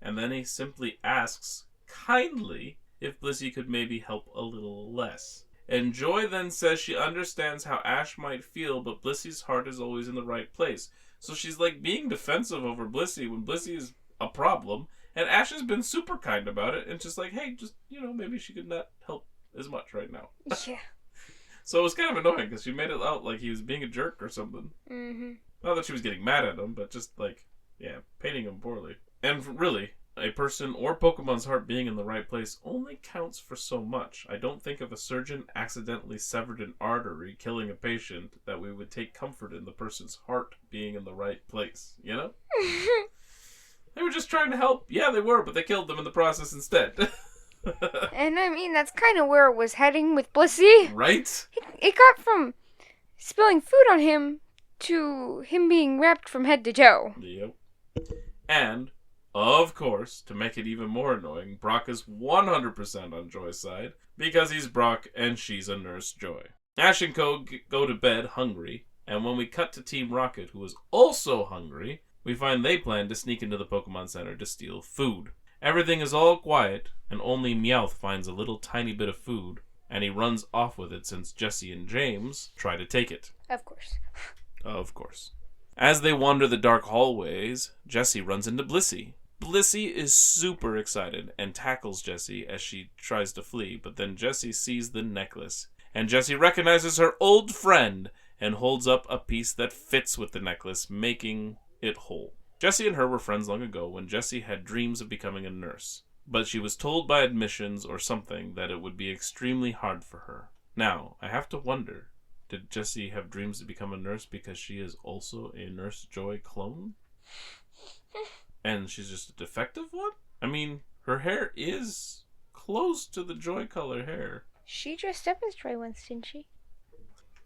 And then he simply asks, kindly, if Blissey could maybe help a little less. And Joy then says she understands how Ash might feel, but Blissey's heart is always in the right place. So she's like being defensive over Blissey when Blissey is a problem, and Ash has been super kind about it, and just like, hey, just, you know, maybe she could not help as much right now. Yeah. So it was kind of annoying, because she made it out like he was being a jerk or something. Mm-hmm. Not that she was getting mad at him, but just like, yeah, painting him poorly. And really, a person or Pokemon's heart being in the right place only counts for so much. I don't think if a surgeon accidentally severed an artery, killing a patient, that we would take comfort in the person's heart being in the right place, you know? They were just trying to help. Yeah, they were, but they killed them in the process instead. And I mean, that's kind of where it was heading with Blissey. Right? It got from spilling food on him to him being wrapped from head to toe. Yep. And, of course, to make it even more annoying, Brock is 100% on Joy's side, because he's Brock and she's a Nurse Joy. Ash and Co. go to bed hungry, and when we cut to Team Rocket, who is also hungry, we find they plan to sneak into the Pokemon Center to steal food. Everything is all quiet, and only Meowth finds a little tiny bit of food, and he runs off with it since Jessie and James try to take it. Of course. Of course. As they wander the dark hallways, Jessie runs into Blissey. Blissey is super excited and tackles Jessie as she tries to flee, but then Jessie sees the necklace, and Jessie recognizes her old friend and holds up a piece that fits with the necklace, making it whole. Jessie and her were friends long ago when Jessie had dreams of becoming a nurse, but she was told by admissions or something that it would be extremely hard for her. Now, I have to wonder, did Jessie have dreams to become a nurse because she is also a Nurse Joy clone? And she's just a defective one? I mean, her hair is close to the Joy color hair. She dressed up as Joy once, didn't she?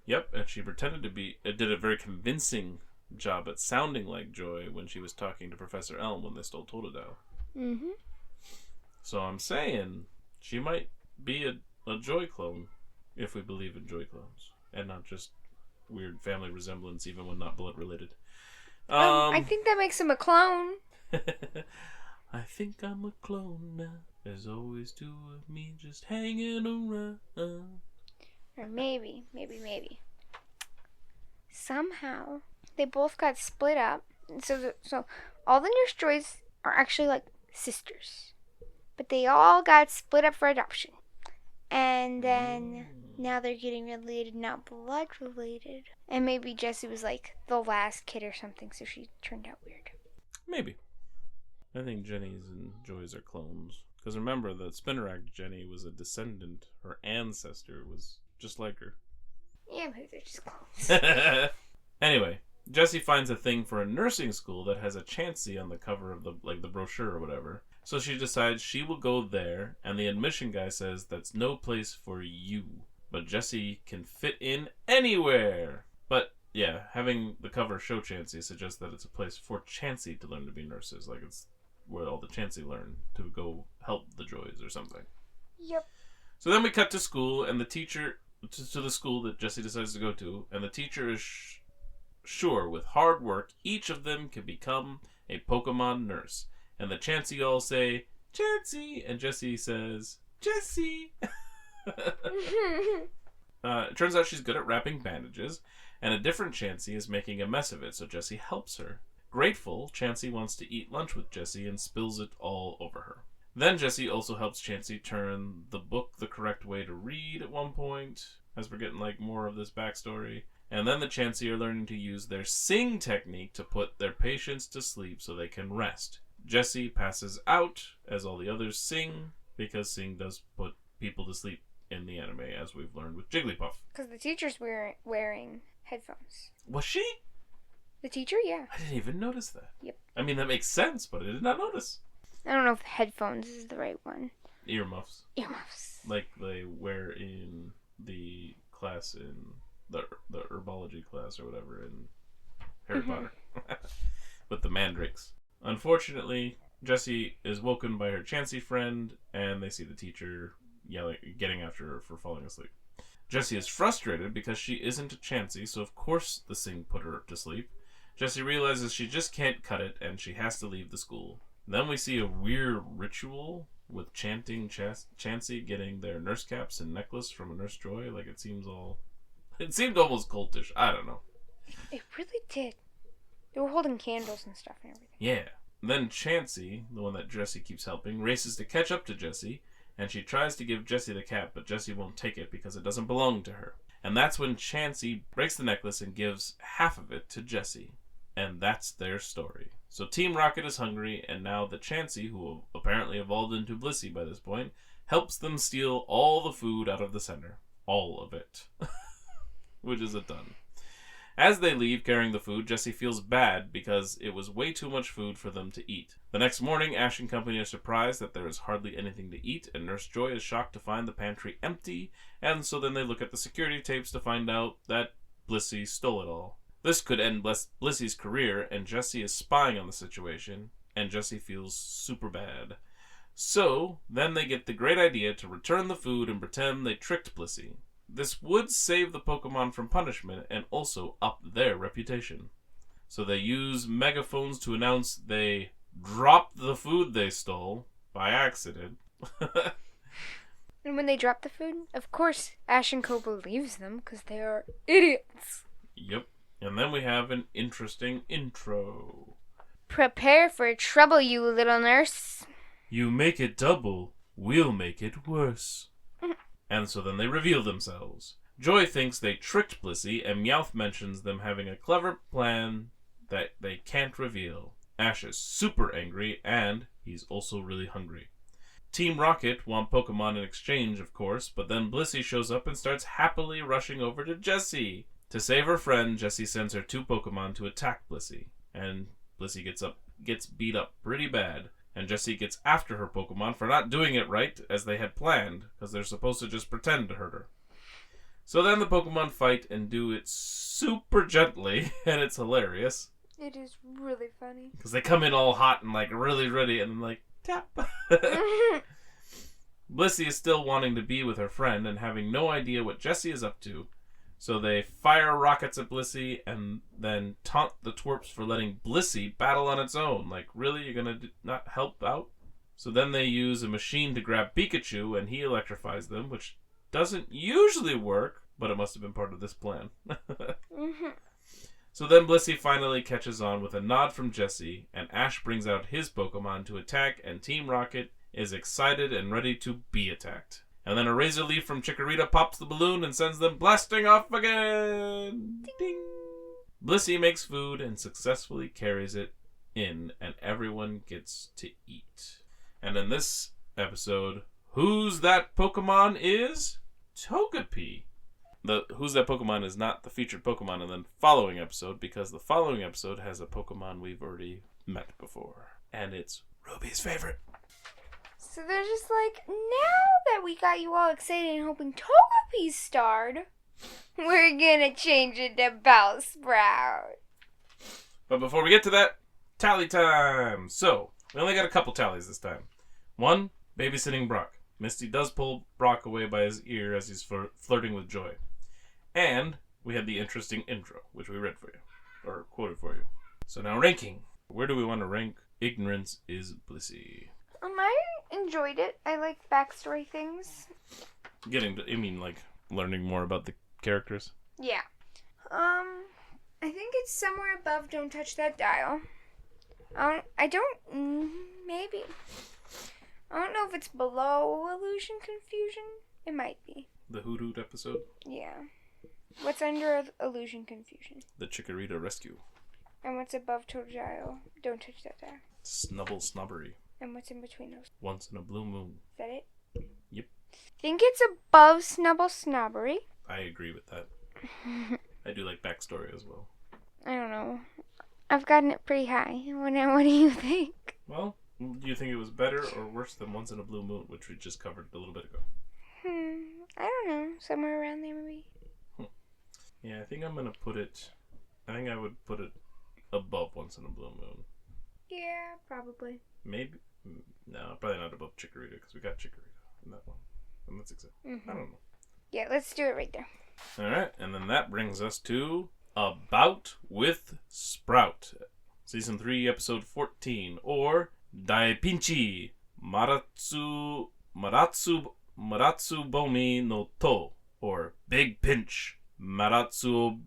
Yep, and she pretended to be, did a very convincing job at sounding like Joy when she was talking to Professor Elm when they stole Totodile. Mm-hmm. So I'm saying she might be a Joy clone if we believe in Joy clones and not just weird family resemblance even when not blood related. I think that makes him a clone. I think I'm a clone now. There's always two of me just hanging around. Or maybe. Somehow they both got split up. So all the Nurse Joys are actually like sisters. But they all got split up for adoption. And then now they're getting related, not blood related. And maybe Jessie was like the last kid or something, so she turned out weird. Maybe. I think Jenny's and Joy's are clones. Because remember, the Spinnerack Jenny was a descendant. Her ancestor was just like her. Yeah, maybe they're just clones. Anyway, Jessie finds a thing for a nursing school that has a Chansey on the cover of the brochure or whatever. So she decides she will go there, and the admission guy says that's no place for you. But Jessie can fit in anywhere. But yeah, having the cover show Chansey suggests that it's a place for Chansey to learn to be nurses. Like it's where all the Chansey learn to go help the Joys or something. Yep. So then we cut to school, and the teacher to the school that Jessie decides to go to, and the teacher is sure with hard work each of them can become a Pokemon nurse. And the Chansey all say, Chansey! And Jessie says, Jessie! It turns out she's good at wrapping bandages, and a different Chansey is making a mess of it, so Jessie helps her. Grateful, Chansey wants to eat lunch with Jessie and spills it all over her. Then Jessie also helps Chansey turn the book the correct way to read at one point, as we're getting more of this backstory. And then the Chansey are learning to use their sing technique to put their patients to sleep so they can rest. Jessie passes out as all the others sing, because sing does put people to sleep in the anime, as we've learned with Jigglypuff. Because the teacher's wearing headphones. Was she? The teacher, yeah. I didn't even notice that. Yep. I mean, that makes sense, but I did not notice. I don't know if headphones is the right one. Earmuffs. Earmuffs. Like they wear in the class in the herbology class or whatever in Harry Potter. With the mandrakes. Unfortunately, Jessie is woken by her Chansey friend, and they see the teacher getting after her for falling asleep. Jessie is frustrated because she isn't a Chansey, so of course the sing put her to sleep. Jessie realizes she just can't cut it, and she has to leave the school. Then we see a weird ritual with chanting Chansey getting their nurse caps and necklace from a Nurse Joy. It seemed almost cultish. I don't know. It really did. They were holding candles and stuff and everything. Yeah. Then Chansey, the one that Jessie keeps helping, races to catch up to Jessie, and she tries to give Jessie the cap, but Jessie won't take it because it doesn't belong to her. And that's when Chansey breaks the necklace and gives half of it to Jessie. And that's their story. So Team Rocket is hungry, and now the Chansey, who apparently evolved into Blissey by this point, helps them steal all the food out of the center. All of it. Which is a ton. As they leave carrying the food, Jessie feels bad because it was way too much food for them to eat. The next morning, Ash and company are surprised that there is hardly anything to eat, and Nurse Joy is shocked to find the pantry empty, and so then they look at the security tapes to find out that Blissey stole it all. This could end Blissey's career, and Jessie is spying on the situation, and Jessie feels super bad. So, then they get the great idea to return the food and pretend they tricked Blissey. This would save the Pokemon from punishment and also up their reputation. So they use megaphones to announce they dropped the food they stole by accident. And when they drop the food, of course, Ash and Co. believes them because they are idiots. Yep. And then we have an interesting intro. Prepare for trouble, you little nurse. You make it double, we'll make it worse. And so then they reveal themselves. Joy thinks they tricked Blissey, and Meowth mentions them having a clever plan that they can't reveal. Ash is super angry, and he's also really hungry. Team Rocket want Pokemon in exchange, of course, but then Blissey shows up and starts happily rushing over to Jessie. To save her friend, Jessie sends her 2 Pokemon to attack Blissey, and Blissey gets beat up pretty bad. And Jessie gets after her Pokemon for not doing it right as they had planned, because they're supposed to just pretend to hurt her. So then the Pokemon fight and do it super gently, and it's hilarious. It is really funny. Because they come in all hot and really ready, and then tap. Blissey is still wanting to be with her friend and having no idea what Jessie is up to. So they fire rockets at Blissey and then taunt the twerps for letting Blissey battle on its own. Really? You're going to not help out? So then they use a machine to grab Pikachu and he electrifies them, which doesn't usually work, but it must have been part of this plan. So then Blissey finally catches on with a nod from Jessie, and Ash brings out his Pokemon to attack, and Team Rocket is excited and ready to be attacked. And then a razor leaf from Chikorita pops the balloon and sends them blasting off again. Ding! Blissey makes food and successfully carries it in, and everyone gets to eat. And in this episode, whose that Pokemon is? Togepi. the Who's That Pokemon is not the featured Pokemon in the following episode, because the following episode has a Pokemon we've already met before. And it's Ruby's favorite. So they're just like, now that we got you all excited and hoping Togepi starred, we're gonna change it to Bellsprout. But before we get to that, tally time! So, we only got a couple tallies this time. 1, babysitting Brock. Misty does pull Brock away by his ear as he's flirting with Joy. And we had the interesting intro, which we read for you, or quoted for you. So now ranking. Where do we want to rank Ignorance is Blissey? I enjoyed it. I like backstory things. Like learning more about the characters? Yeah. I think it's somewhere above Don't Touch That Dial. Maybe. I don't know if it's below Illusion Confusion. It might be. The Hoot Hoot episode? Yeah. What's under Illusion Confusion? The Chikorita Rescue. And what's above Totodile? Don't Touch That Dial. Snubble Snubbery. And what's in between those? Once in a Blue Moon. Is that it? Yep. I think it's above Snubble Snobbery. I agree with that. I do like backstory as well. I don't know. I've gotten it pretty high. What do you think? Well, do you think it was better or worse than Once in a Blue Moon, which we just covered a little bit ago? I don't know. Somewhere around there, maybe. Yeah, I think I would put it above Once in a Blue Moon. Yeah, probably. Maybe. No, probably not above Chikorita, because we got Chikorita in that one. And that's exact. I don't know. Yeah, let's do it right there. Alright, and then that brings us to A Bout with Sprout. Season 3, Episode 14, or Daipinchi Maratsu Bomi no To, or Big Pinch Maratsu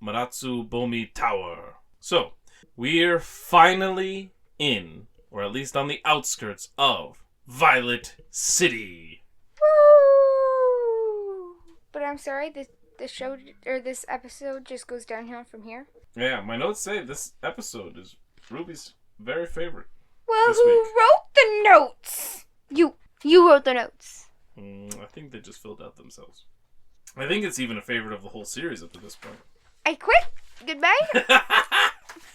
Bomi Tower. So, we're finally in, or at least on the outskirts of, Violet City. Woo! But I'm sorry, the show, or this episode just goes downhill from here. Yeah, my notes say this episode is Ruby's very favorite. Well, who wrote the notes? You wrote the notes. I think they just filled out themselves. I think it's even a favorite of the whole series up to this point. I quit. Goodbye.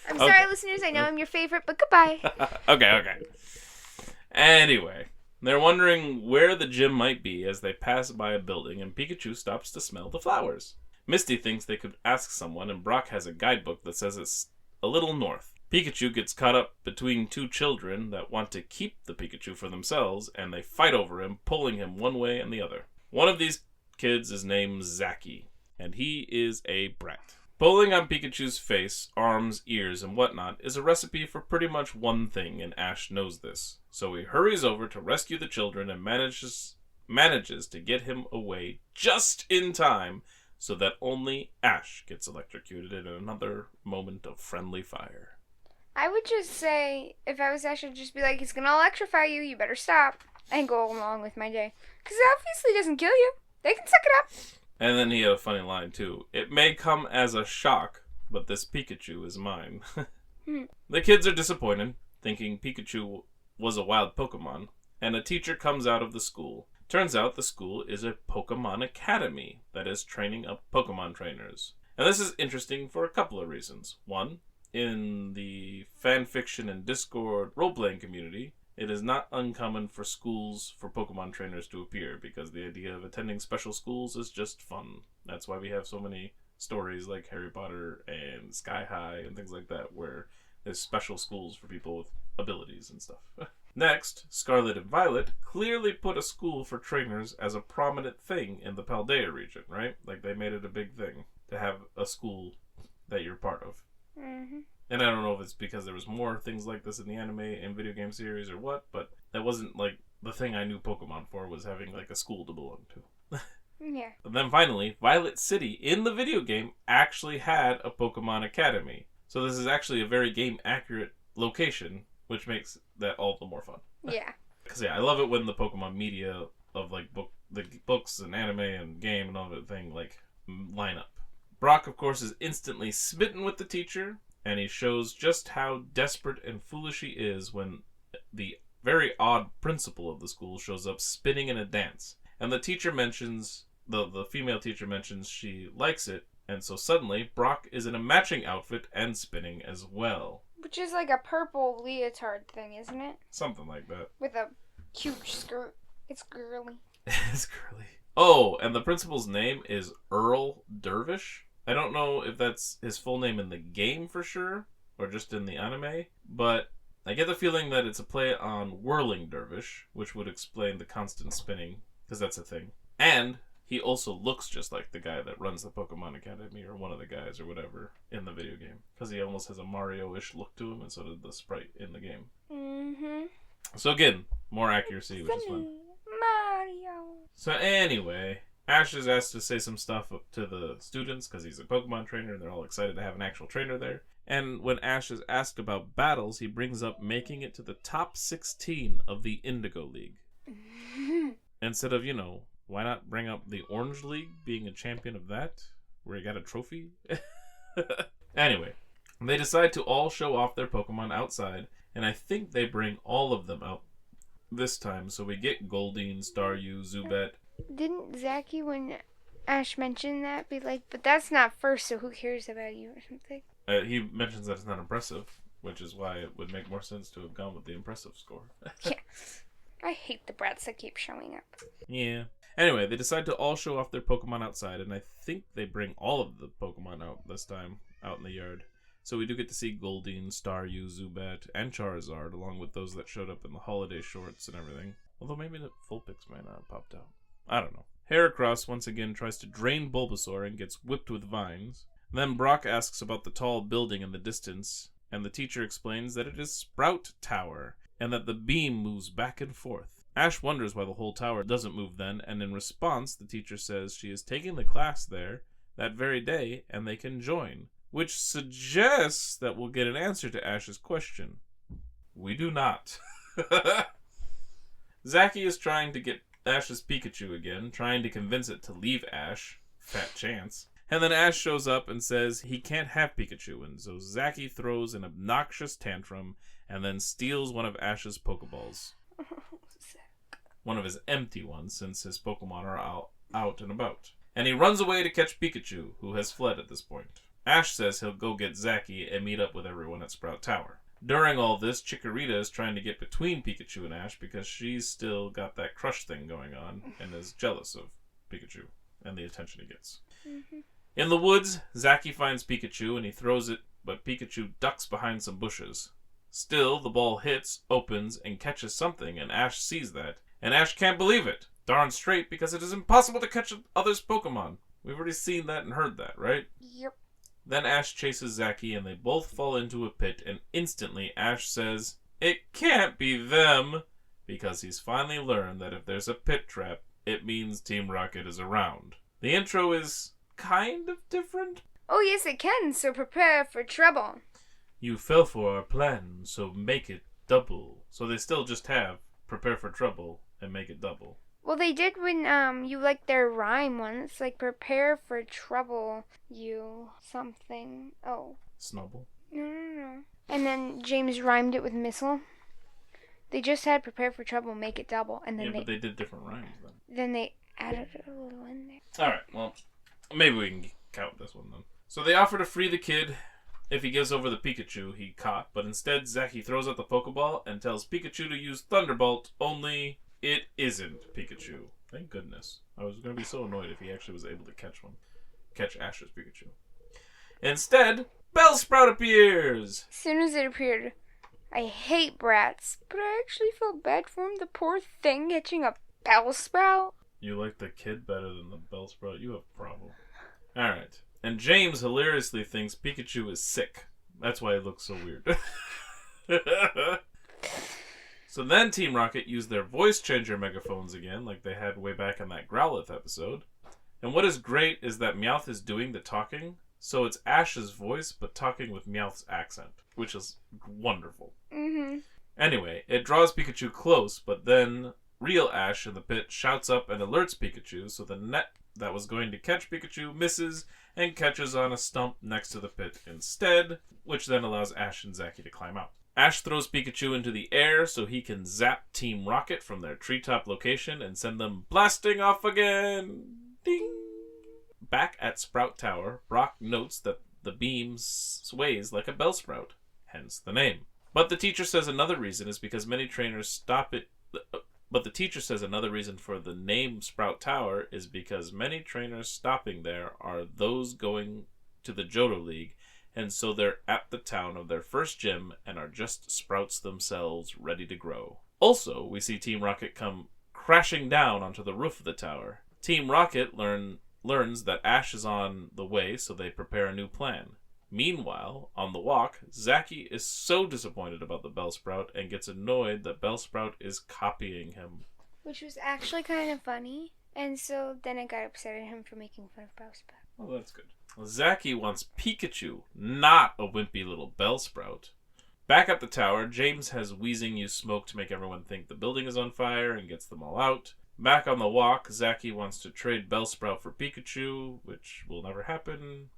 I'm sorry, listeners. I know I'm your favorite, but goodbye. Okay. Anyway, they're wondering where the gym might be as they pass by a building, and Pikachu stops to smell the flowers. Misty thinks they could ask someone, and Brock has a guidebook that says it's a little north. Pikachu gets caught up between two children that want to keep the Pikachu for themselves, and they fight over him, pulling him one way and the other. One of these kids is named Zaki, and he is a brat. Pulling on Pikachu's face, arms, ears, and whatnot is a recipe for pretty much one thing, and Ash knows this. So he hurries over to rescue the children and manages to get him away just in time so that only Ash gets electrocuted in another moment of friendly fire. I would just say, if I was Ash, I'd just be like, he's gonna electrify you, you better stop, and go along with my day. Because it obviously doesn't kill you. They can suck it up. And then he had a funny line, too. It may come as a shock, but this Pikachu is mine. The kids are disappointed, thinking Pikachu was a wild Pokemon, and a teacher comes out of the school. Turns out the school is a Pokemon Academy that is training up Pokemon trainers. And this is interesting for a couple of reasons. One, in the fanfiction and Discord role-playing community, it is not uncommon for schools for Pokemon trainers to appear, because the idea of attending special schools is just fun. That's why we have so many stories like Harry Potter and Sky High and things like that, where there's special schools for people with abilities and stuff. Next, Scarlet and Violet clearly put a school for trainers as a prominent thing in the Paldea region, right? Like, they made it a big thing to have a school that you're part of. Mm-hmm. And I don't know if it's because there was more things like this in the anime and video game series or what, but that wasn't, like, the thing I knew Pokemon for, was having, like, a school to belong to. Yeah. And then finally, Violet City in the video game actually had a Pokemon Academy. So this is actually a very game-accurate location, which makes that all the more fun. Yeah. Because, yeah, I love it when the Pokemon media of, like, the books and anime and game and all that thing, like, line up. Brock, of course, is instantly smitten with the teacher, and he shows just how desperate and foolish he is when the very odd principal of the school shows up spinning in a dance. And the teacher mentions the female teacher mentions she likes it, and so suddenly Brock is in a matching outfit and spinning as well. Which is like a purple leotard thing, isn't it? Something like that. With a huge skirt. It's girly. It's girly. Oh, and the principal's name is Earl Dervish. I don't know if that's his full name in the game for sure, or just in the anime, but I get the feeling that it's a play on Whirling Dervish, which would explain the constant spinning, because that's a thing. And he also looks just like the guy that runs the Pokemon Academy, or one of the guys, or whatever, in the video game. Because he almost has a Mario-ish look to him, and so did the sprite in the game. Mm-hmm. So again, more accuracy, which is fun. Mario. So anyway, Ash is asked to say some stuff to the students, because he's a Pokemon trainer, and they're all excited to have an actual trainer there. And when Ash is asked about battles, he brings up making it to the top 16 of the Indigo League. Instead of, why not bring up the Orange League, being a champion of that, where he got a trophy? Anyway, they decide to all show off their Pokemon outside, and I think they bring all of them out this time. So we get Goldeen, Staryu, Zubat. Didn't Zachy, when Ash mentioned that, be like, but that's not first, so who cares about you or something? He mentions that it's not impressive, which is why it would make more sense to have gone with the impressive score. Yeah. I hate the brats that keep showing up. Yeah. Anyway, they decide to all show off their Pokemon outside, and I think they bring all of the Pokemon out this time, out in the yard. So we do get to see Goldeen, Staryu, Zubat, and Charizard, along with those that showed up in the holiday shorts and everything. Although maybe the full pics might not have popped out. I don't know. Heracross once again tries to drain Bulbasaur and gets whipped with vines. Then Brock asks about the tall building in the distance, and the teacher explains that it is Sprout Tower, and that the beam moves back and forth. Ash wonders why the whole tower doesn't move then, and in response, the teacher says she is taking the class there that very day, and they can join, which suggests that we'll get an answer to Ash's question. We do not. Zachy is trying to get Ash's Pikachu again, trying to convince it to leave Ash. Fat chance. And then Ash shows up and says he can't have Pikachu, and so Zachy throws an obnoxious tantrum and then steals one of Ash's Pokeballs. One of his empty ones, since his Pokemon are out and about. And he runs away to catch Pikachu, who has fled at this point. Ash says he'll go get Zachy and meet up with everyone at Sprout Tower. During all this, Chikorita is trying to get between Pikachu and Ash because she's still got that crush thing going on and is jealous of Pikachu and the attention he gets. Mm-hmm. In the woods, Zachy finds Pikachu and he throws it, but Pikachu ducks behind some bushes. Still, the ball hits, opens, and catches something, and Ash sees that. And Ash can't believe it. Darn straight, because it is impossible to catch others' Pokemon. We've already seen that and heard that, right? Yep. Then Ash chases Zachy, and they both fall into a pit, and instantly Ash says, "It can't be them," because he's finally learned that if there's a pit trap, it means Team Rocket is around. The intro is kind of different. Oh, yes, it can, so prepare for trouble. You fell for our plan, so make it double. So they still just have prepare for trouble and make it double. Well, they did when you liked their rhyme once, like prepare for trouble, you something. Oh. Snubble? No. And then James rhymed it with missile. They just had prepare for trouble, make it double, and then but they did different rhymes then. Then they added a little in there. Alright, well, maybe we can count this one then. So they offer to free the kid if he gives over the Pikachu he caught, but instead Zachy throws out the Pokeball and tells Pikachu to use Thunderbolt, only it isn't Pikachu. Thank goodness. I was going to be so annoyed if he actually was able to catch Ash's Pikachu. Instead, Bellsprout appears! As soon as it appeared, I hate brats, but I actually felt bad for him, the poor thing catching a Bellsprout. You like the kid better than the Bellsprout? You have a problem. Alright. And James hilariously thinks Pikachu is sick. That's why it looks so weird. So then Team Rocket used their voice changer megaphones again, like they had way back in that Growlithe episode. And what is great is that Meowth is doing the talking, so it's Ash's voice, but talking with Meowth's accent, which is wonderful. Mm-hmm. Anyway, it draws Pikachu close, but then real Ash in the pit shouts up and alerts Pikachu, so the net that was going to catch Pikachu misses and catches on a stump next to the pit instead, which then allows Ash and Zachy to climb out. Ash throws Pikachu into the air so he can zap Team Rocket from their treetop location and send them blasting off again. Ding! Back at Sprout Tower, Brock notes that the beam sways like a Bellsprout, hence the name. But the teacher says another reason is because many trainers stop it. But the teacher says another reason for the name Sprout Tower is because many trainers stopping there are those going to the Johto League, and so they're at the town of their first gym and are just sprouts themselves ready to grow. Also, we see Team Rocket come crashing down onto the roof of the tower. Team Rocket learns that Ash is on the way, so they prepare a new plan. Meanwhile, on the walk, Zaki is so disappointed about the Bellsprout and gets annoyed that Bellsprout is copying him. Which was actually kind of funny, and so then I got upset at him for making fun of Bellsprout. Oh, that's good. Zaki wants Pikachu, not a wimpy little Bellsprout. Back at the tower, James has Wheezing use smoke to make everyone think the building is on fire and gets them all out. Back on the walk, Zaki wants to trade Bellsprout for Pikachu, which will never happen.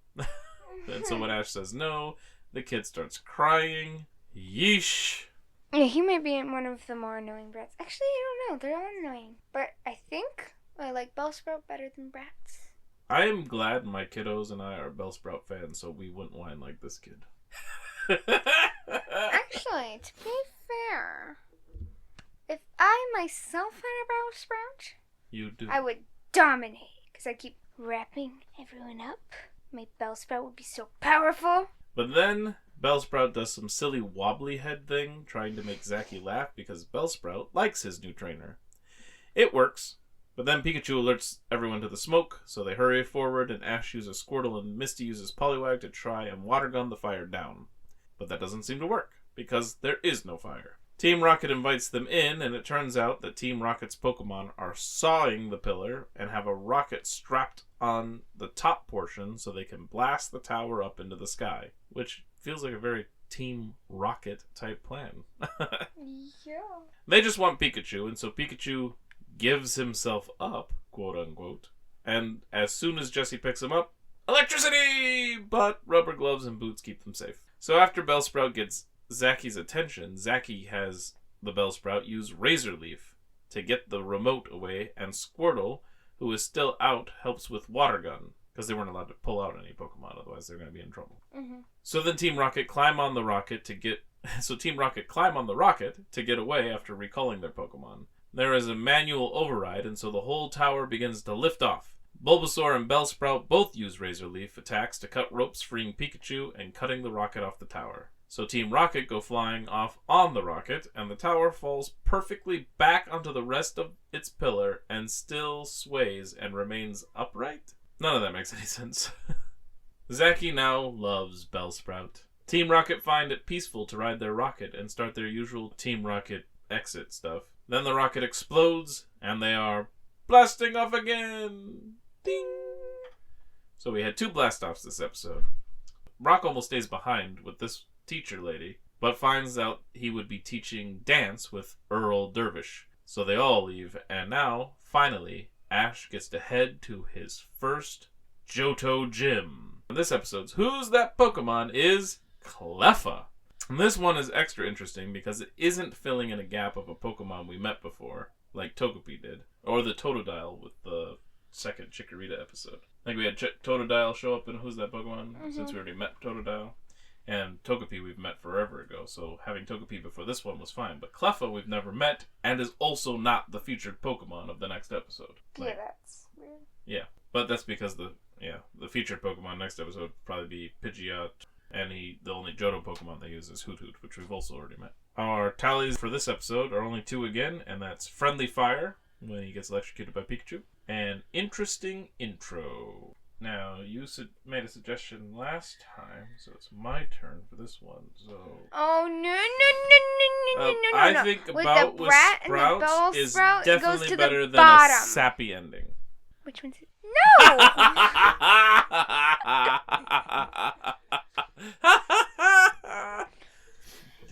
And so when Ash says no, the kid starts crying. Yeesh. Yeah, he might be one of the more annoying brats. Actually, I don't know. They're all annoying. But I think I like Bellsprout better than brats. I am glad my kiddos and I are Bellsprout fans, so we wouldn't whine like this kid. Actually, to be fair, if I myself had a Bellsprout, You do. I would dominate. Because I keep wrapping everyone up. My Bellsprout would be so powerful. But then Bellsprout does some silly wobbly head thing, trying to make Zaki laugh because Bellsprout likes his new trainer. It works, but then Pikachu alerts everyone to the smoke, so they hurry forward, and Ash uses Squirtle and Misty uses Poliwag to try and water gun the fire down. But that doesn't seem to work, because there is no fire. Team Rocket invites them in, and it turns out that Team Rocket's Pokemon are sawing the pillar and have a rocket strapped on the top portion so they can blast the tower up into the sky, which feels like a very Team Rocket type plan. Yeah. They just want Pikachu, and so Pikachu gives himself up, quote unquote, and as soon as Jessie picks him up, electricity! But rubber gloves and boots keep them safe. So after Bellsprout gets Zaki's attention, Zaki has the Bellsprout use Razor Leaf to get the remote away, and Squirtle, who is still out, helps with Water Gun, because they weren't allowed to pull out any Pokemon, otherwise they're going to be in trouble. Mm-hmm. So then Team Rocket climb on the rocket to get away after recalling their Pokemon. There is a manual override, and so the whole tower begins to lift off. Bulbasaur and Bellsprout both use Razor Leaf attacks to cut ropes, freeing Pikachu and cutting the rocket off the tower. So Team Rocket go flying off on the rocket, and the tower falls perfectly back onto the rest of its pillar and still sways and remains upright? None of that makes any sense. Zaki now loves Bellsprout. Team Rocket find it peaceful to ride their rocket and start their usual Team Rocket exit stuff. Then the rocket explodes, and they are blasting off again! Ding! So we had 2 blast-offs this episode. Brock almost stays behind with this teacher lady, but finds out he would be teaching dance with Earl Dervish. So they all leave, and now, finally, Ash gets to head to his first Johto gym. This episode's Who's That Pokemon is Cleffa. And this one is extra interesting because it isn't filling in a gap of a Pokemon we met before, like Togepi did, or the Totodile with the second Chikorita episode. I think we had Totodile show up in Who's That Pokemon, since we already met Totodile. And Togepi we've met forever ago, so having Togepi before this one was fine. But Cleffa we've never met, and is also not the featured Pokemon of the next episode. Yeah, that's weird. Yeah, but that's because the featured Pokemon next episode would probably be Pidgeot, and the only Johto Pokemon they use is Hoot Hoot, which we've also already met. Our tallies for this episode are only 2 again, and that's Friendly Fire, when he gets electrocuted by Pikachu, and Interesting Intro. Now, you made a suggestion last time, so it's my turn for this one. So. Oh no! I think Bout with Sprout is definitely better than a sappy ending. Which one's it? No!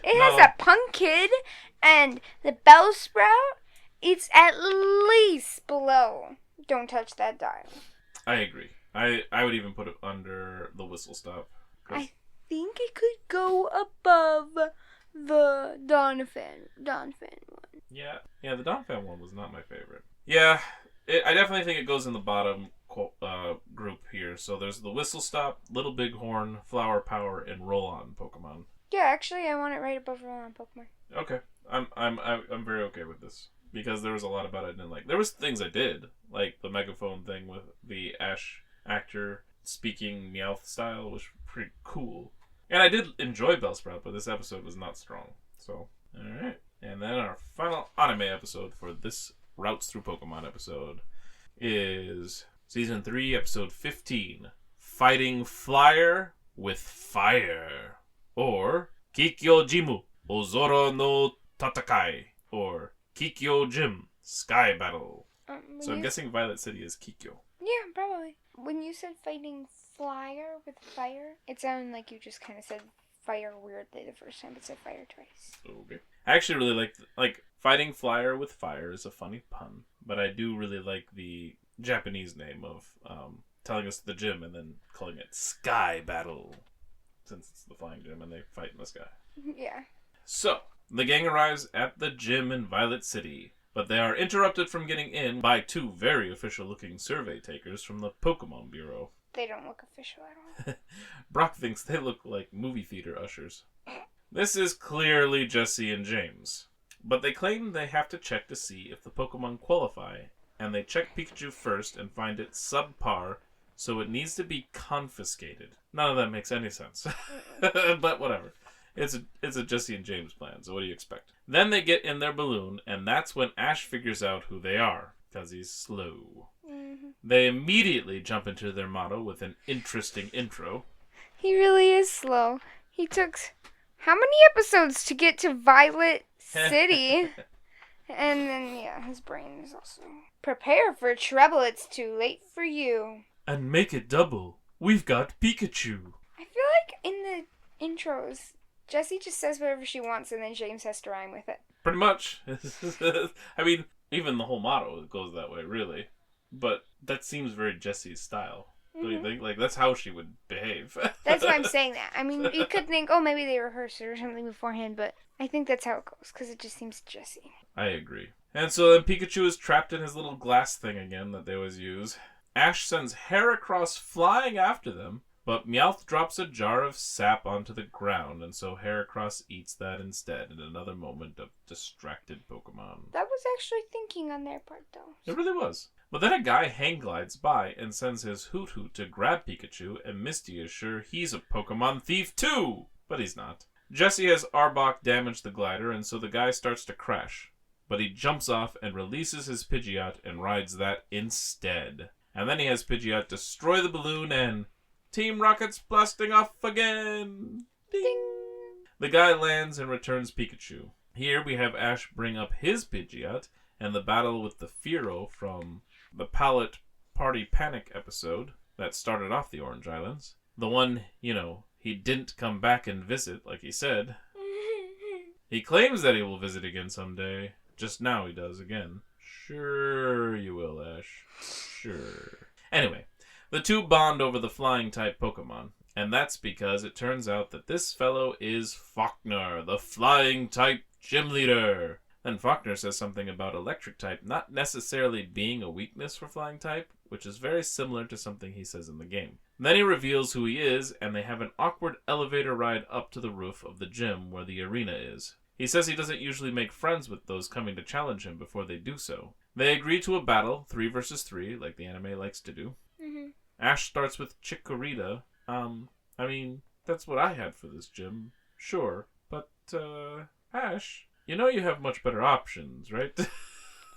It has a Punkid, and the Bellsprout, it's at least below. Don't touch that dial. I agree. I would even put it under the Whistle Stop. I think it could go above the Donphan one. Yeah, the Donphan one was not my favorite. Yeah, I definitely think it goes in the bottom group here. So there's the Whistle Stop, Little Big Horn, Flower Power, and Roll On Pokemon. Yeah, actually, I want it right above Roll On Pokemon. Okay, I'm very okay with this because there was a lot about it I didn't like. There was things I did, like the megaphone thing with the Ash actor speaking Meowth style, was pretty cool. And I did enjoy Bellsprout, but this episode was not strong. So, alright. And then our final anime episode for this Routes Through Pokemon episode is Season 3, Episode 15, Fighting Flyer with Fire. Or Kikyo Jimu, Ozoro no Tatakai. Or Kikyo Jim, Sky Battle. So I'm guessing Violet City is Kikyo. Yeah, probably. When you said fighting flyer with fire, it sounded like you just kind of said fire weirdly the first time, but said fire twice. Okay. I actually really like fighting flyer with fire is a funny pun, but I do really like the Japanese name of telling us the gym and then calling it Sky Battle, since it's the flying gym and they fight in the sky. Yeah. So, the gang arrives at the gym in Violet City, but they are interrupted from getting in by two very official-looking survey takers from the Pokemon Bureau. They don't look official at all. Brock thinks they look like movie theater ushers. This is clearly Jesse and James, but they claim they have to check to see if the Pokemon qualify, and they check Pikachu first and find it subpar, so it needs to be confiscated. None of that makes any sense. But whatever. It's a Jesse and James plan, so what do you expect? Then they get in their balloon, and that's when Ash figures out who they are, because he's slow. Mm-hmm. They immediately jump into their motto with an interesting intro. He really is slow. He took how many episodes to get to Violet City? And then, yeah, his brain is also... Prepare for trouble, it's too late for you. And make it double. We've got Pikachu. I feel like in the intros, Jessie just says whatever she wants and then James has to rhyme with it. Pretty much. I mean, even the whole motto goes that way, really. But that seems very Jessie's style. Don't you think? Like, that's how she would behave. That's why I'm saying that. I mean, you could think, oh, maybe they rehearsed it or something beforehand, but I think that's how it goes, because it just seems Jessie. I agree. And so then Pikachu is trapped in his little glass thing again that they always use. Ash sends Heracross flying after them, but Meowth drops a jar of sap onto the ground, and so Heracross eats that instead in another moment of distracted Pokemon. That was actually thinking on their part, though. It really was. But then a guy hang glides by and sends his Hoot Hoot to grab Pikachu, and Misty is sure he's a Pokemon thief too! But he's not. Jessie has Arbok damage the glider, and so the guy starts to crash. But he jumps off and releases his Pidgeot and rides that instead. And then he has Pidgeot destroy the balloon and... Team Rocket's blasting off again! Ding! The guy lands and returns Pikachu. Here we have Ash bring up his Pidgeot and the battle with the Fearow from the Palette Party Panic episode that started off the Orange Islands. The one, he didn't come back and visit, like he said. He claims that he will visit again someday. Just now he does again. Sure you will, Ash. Sure. Anyway, the two bond over the flying-type Pokemon. And that's because it turns out that this fellow is Faulkner, the flying-type gym leader. Then Faulkner says something about electric-type not necessarily being a weakness for flying-type, which is very similar to something he says in the game. Then he reveals who he is, and they have an awkward elevator ride up to the roof of the gym where the arena is. He says he doesn't usually make friends with those coming to challenge him before they do so. They agree to a battle, 3 versus 3, like the anime likes to do. Mm-hmm. Ash starts with Chikorita. That's what I had for this gym. Sure. But, Ash, you have much better options, right?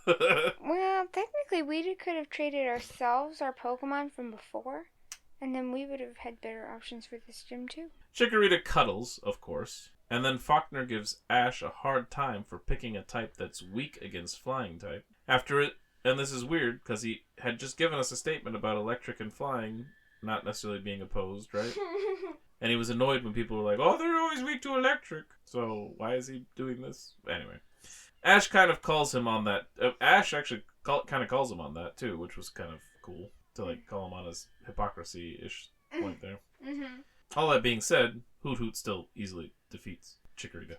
Well, technically we could have traded ourselves, our Pokemon from before, and then we would have had better options for this gym too. Chikorita cuddles, of course, and then Faulkner gives Ash a hard time for picking a type that's weak against flying type. After it, and this is weird, because he had just given us a statement about electric and flying not necessarily being opposed, right? And he was annoyed when people were like, oh, they're always weak to electric. So why is he doing this? Anyway. Ash kind of calls him on that. Ash actually kind of calls him on that, too, which was kind of cool. To, call him on his hypocrisy-ish point there. Mm-hmm. All that being said, Hoot Hoot still easily defeats Chikorita.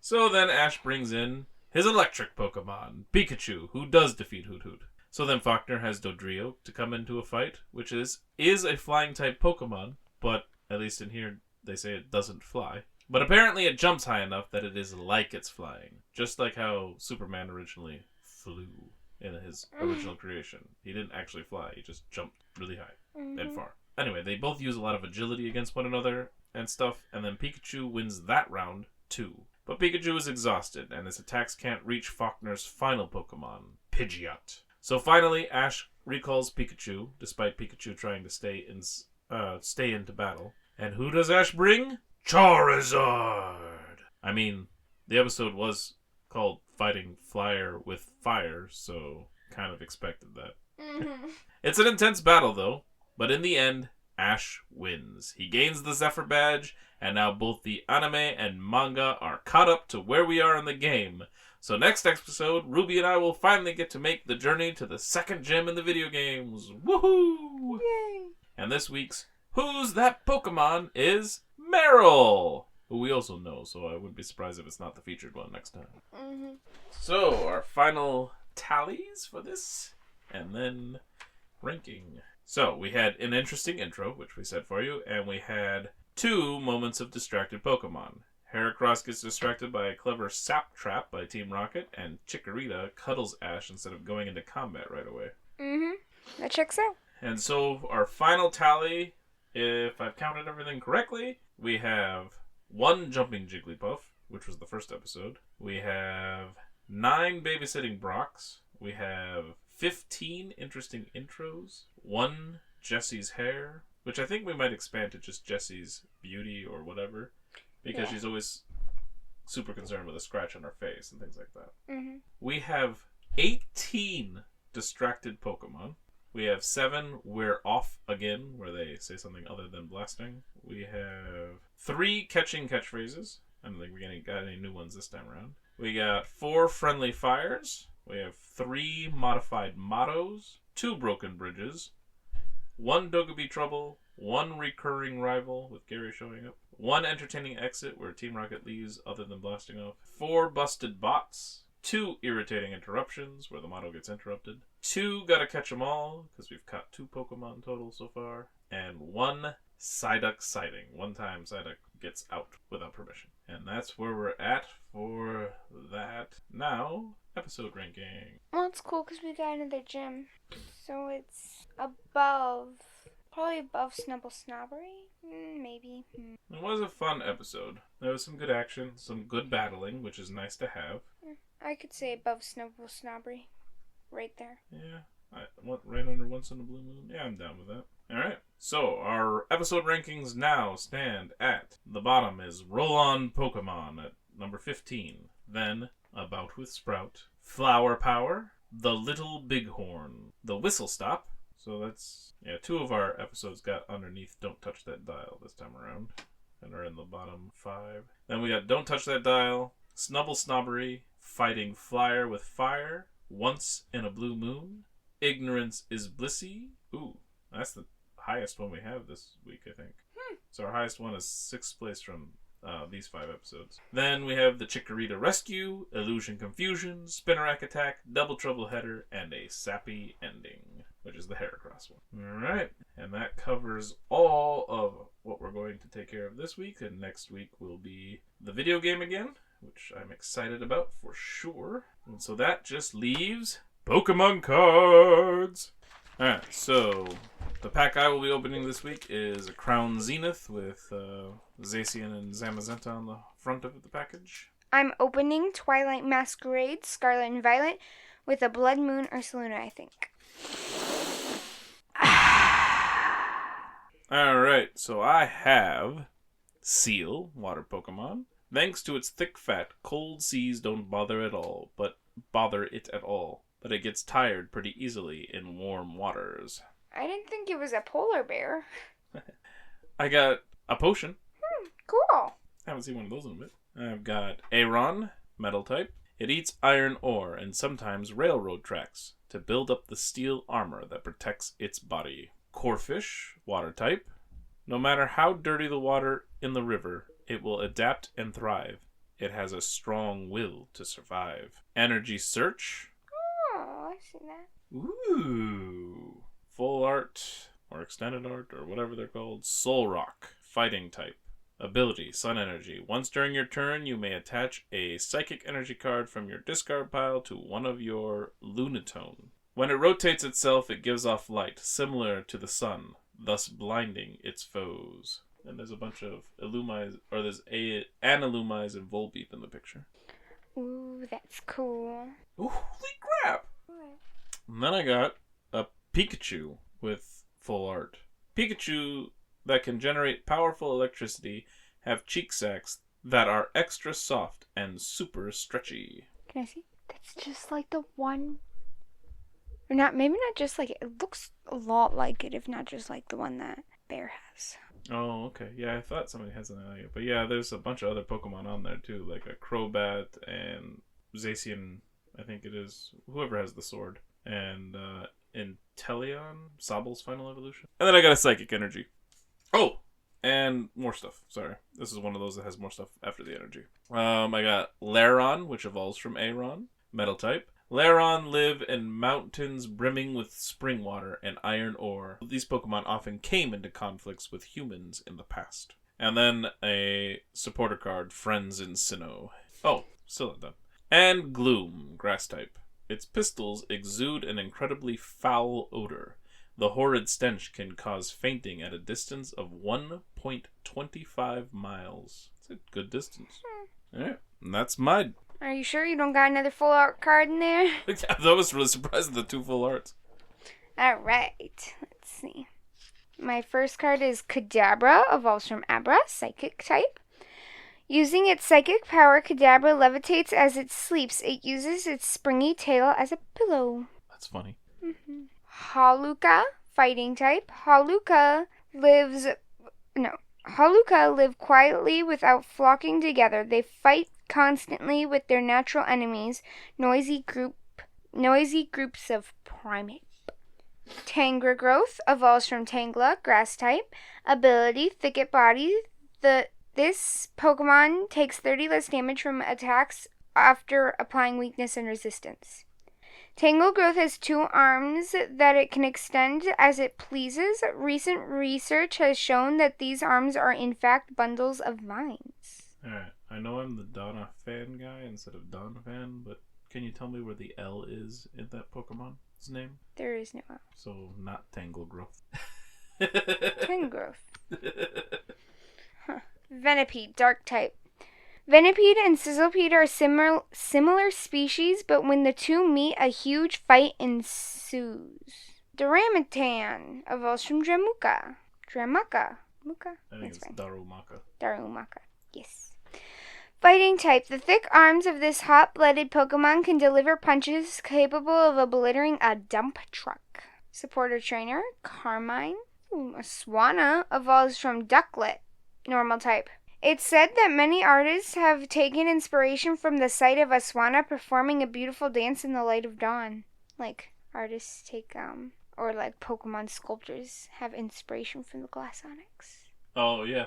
So then Ash brings in his electric Pokemon, Pikachu, who does defeat Hoot Hoot. So then Faulkner has Dodrio to come into a fight, which is a flying type Pokemon, but at least in here they say it doesn't fly. But apparently it jumps high enough that it is like it's flying, just like how Superman originally flew in his original creation. He didn't actually fly, he just jumped really high and far. Anyway, they both use a lot of agility against one another and stuff, and then Pikachu wins that round too. But Pikachu is exhausted, and his attacks can't reach Faulkner's final Pokemon, Pidgeot. So finally, Ash recalls Pikachu, despite Pikachu trying to stay into battle. And who does Ash bring? Charizard! I mean, the episode was called Fighting Flyer with Fire, so kind of expected that. It's an intense battle, though, but in the end, Ash wins. He gains the Zephyr Badge, and now both the anime and manga are caught up to where we are in the game. So next episode, Ruby and I will finally get to make the journey to the second gym in the video games. Woohoo! Yay! And this week's Who's That Pokemon is Meryl, who we also know, so I wouldn't be surprised if it's not the featured one next time. So, our final tallies for this, and then ranking. So, we had an interesting intro, which we said for you, and we had 2 moments of distracted Pokemon. Heracross gets distracted by a clever sap trap by Team Rocket, and Chikorita cuddles Ash instead of going into combat right away. That checks out. And so, our final tally, if I've counted everything correctly, we have 1 jumping Jigglypuff, which was the first episode. We have 9 babysitting Brocks. We have 15 interesting intros. 1 Jessie's hair, which I think we might expand to just Jessie's beauty or whatever, because she's always super concerned with a scratch on her face and things like that. We have 18 distracted Pokemon. We have 7 We're Off Again, where they say something other than blasting. We have 3 catching catchphrases. I don't think we got any new ones this time around. We got 4 Friendly Fires. We have 3 Modified Mottos. 2 Broken Bridges. 1 Dogoby Trouble. 1 Recurring Rival, with Gary showing up. 1 Entertaining Exit, where Team Rocket leaves other than blasting off. 4 Busted Bots. 2 Irritating Interruptions, where the motto gets interrupted. 2 Gotta Catch 'Em All, because we've caught 2 Pokemon total so far. And 1 Psyduck Sighting. One time Psyduck gets out without permission. And that's where we're at for that. Now, episode ranking. Well, it's cool because we got another gym. So it's probably above Snubble Snobbery. Maybe. It was a fun episode. There was some good action, some good battling, which is nice to have. I could say above Snubble Snobbery. Right there. Yeah. Right under Once in a Blue Moon? Yeah, I'm down with that. Alright. So, our episode rankings now stand at the bottom is Roll On Pokemon at number 15. Then, A Bout with Sprout. Flower Power. The Little Bighorn. The Whistle Stop. So that's, 2 of our episodes got underneath Don't Touch That Dial this time around. And are in the bottom 5. Then we got Don't Touch That Dial. Snubble Snobbery. Fighting Flyer with Fire. Once in a Blue Moon. Ignorance is Blissey. Ooh, that's the highest one we have this week, I think. So our highest one is 6th place from these 5 episodes. Then we have the Chikorita Rescue, Illusion Confusion, Spinnerack Attack, Double Trouble Header, and a Sappy Ending, which is the Heracross one. Alright, and that covers all of what we're going to take care of this week, and next week will be the video game again, which I'm excited about for sure. And so that just leaves Pokemon cards! Alright, so the pack I will be opening this week is a Crown Zenith with Zacian and Zamazenta on the front of the package. I'm opening Twilight Masquerade, Scarlet and Violet, with a Blood Moon Ursaluna, I think. Alright, so I have Seal, water Pokemon. Thanks to its thick fat, cold seas don't bother it at all. But it gets tired pretty easily in warm waters. I didn't think it was a polar bear. I got a potion. Cool. Haven't seen one of those in a bit. I've got Aeron, metal type. It eats iron ore and sometimes railroad tracks to build up the steel armor that protects its body. Corphish, water type. No matter how dirty the water in the river, it will adapt and thrive. It has a strong will to survive. Energy Search. Oh, I I've seen that. Ooh. Full art, or extended art, or whatever they're called. Soul Rock. Fighting type. Ability, Sun Energy. Once during your turn, you may attach a Psychic Energy card from your discard pile to one of your Lunatone. When it rotates itself, it gives off light, similar to the sun, thus blinding its foes. And there's a bunch of Illumise, or there's an Illumise and Volbeat in the picture. Ooh, that's cool. Ooh, holy crap! And then I got a Pikachu with full art. Pikachu that can generate powerful electricity have cheek sacs that are extra soft and super stretchy. Can I see? That's just like the one. Or not, maybe not just like it. It looks a lot like it, if not just like the one that Bear has. Oh, okay. Yeah, I thought somebody had something like it. But yeah, there's a bunch of other Pokemon on there too, like a Crobat and Zacian, I think it is. Whoever has the sword. And Inteleon, Sobble's final evolution. And then I got a Psychic Energy. Oh! And more stuff. Sorry. This is one of those that has more stuff after the energy. I got Lairon, which evolves from Aeron. Metal type. Lairon live in mountains brimming with spring water and iron ore. These Pokemon often came into conflicts with humans in the past. And then a supporter card, Friends in Sinnoh. Oh, still not done. And Gloom, grass type. Its pistils exude an incredibly foul odor. The horrid stench can cause fainting at a distance of 1.25 miles. It's a good distance. Alright, and that's mine. Are you sure you don't got another full art card in there? That was really surprising, the 2 full arts. Alright, let's see. My first card is Kadabra, evolves from Abra, psychic type. Using its psychic power, Kadabra levitates as it sleeps. It uses its springy tail as a pillow. That's funny. Mm-hmm. Haluka, fighting type. Haluka live quietly without flocking together. They fight constantly with their natural enemies, noisy groups of primates. Tangra growth evolves from Tangela, grass type. Ability, thicket body. This Pokemon takes 30 less damage from attacks after applying weakness and resistance. Tangle Growth has 2 arms that it can extend as it pleases. Recent research has shown that these arms are in fact bundles of vines. Alright, I know I'm the Donna fan guy instead of Don fan, but can you tell me where the L is in that Pokemon's name? There is no L. So, not Tangle Growth. Tangle Growth. Huh. Venipede, dark type. Venipede and Sizzlipede are similar species, but when the two meet, a huge fight ensues. Darmanitan evolves from Dramuka. Muka? I think it's right. Darumaka, yes. Fighting type. The thick arms of this hot-blooded Pokemon can deliver punches capable of obliterating a dump truck. Supporter trainer, Carmine. Aswana evolves from Ducklet, normal type. It's said that many artists have taken inspiration from the sight of Aswana performing a beautiful dance in the light of dawn. Like, artists take, or like Pokemon sculptors have inspiration from the Glass Onyx. Oh, yeah.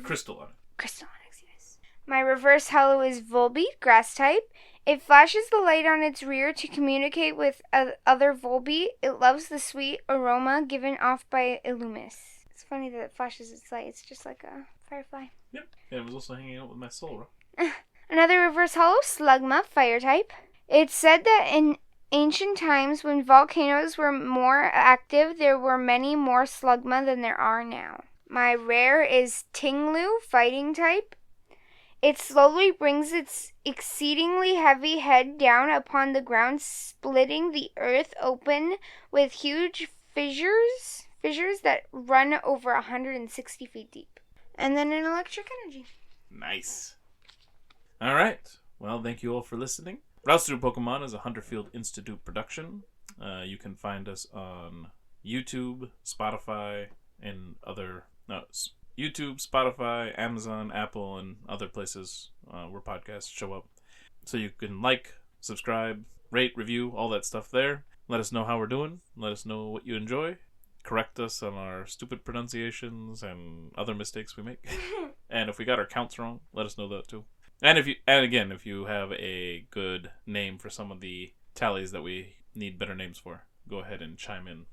Crystal Onyx. Crystal Onyx, yes. My reverse holo is Volbeat, grass type. It flashes the light on its rear to communicate with other Volbeat. It loves the sweet aroma given off by Illumis. It's funny that it flashes its light. It's just like a firefly. Yep. Yeah, it was also hanging out with my soul. Another reverse holo, Slugma, fire type. It's said that in ancient times, when volcanoes were more active, there were many more Slugma than there are now. My rare is Tinglu, fighting type. It slowly brings its exceedingly heavy head down upon the ground, splitting the earth open with huge fissures that run over 160 feet deep. And then an electric energy. Nice. All right. Well, thank you all for listening. Rout Through Pokemon is a Hunterfield Institute production. You can find us on YouTube, Spotify, and YouTube, Spotify, Amazon, Apple, and other places where podcasts show up. So you can like, subscribe, rate, review, all that stuff there. Let us know how we're doing. Let us know what you enjoy. Correct us on our stupid pronunciations and other mistakes we make. And if we got our counts wrong, let us know that too. And if you have a good name for some of the tallies that we need better names for, go ahead and chime in.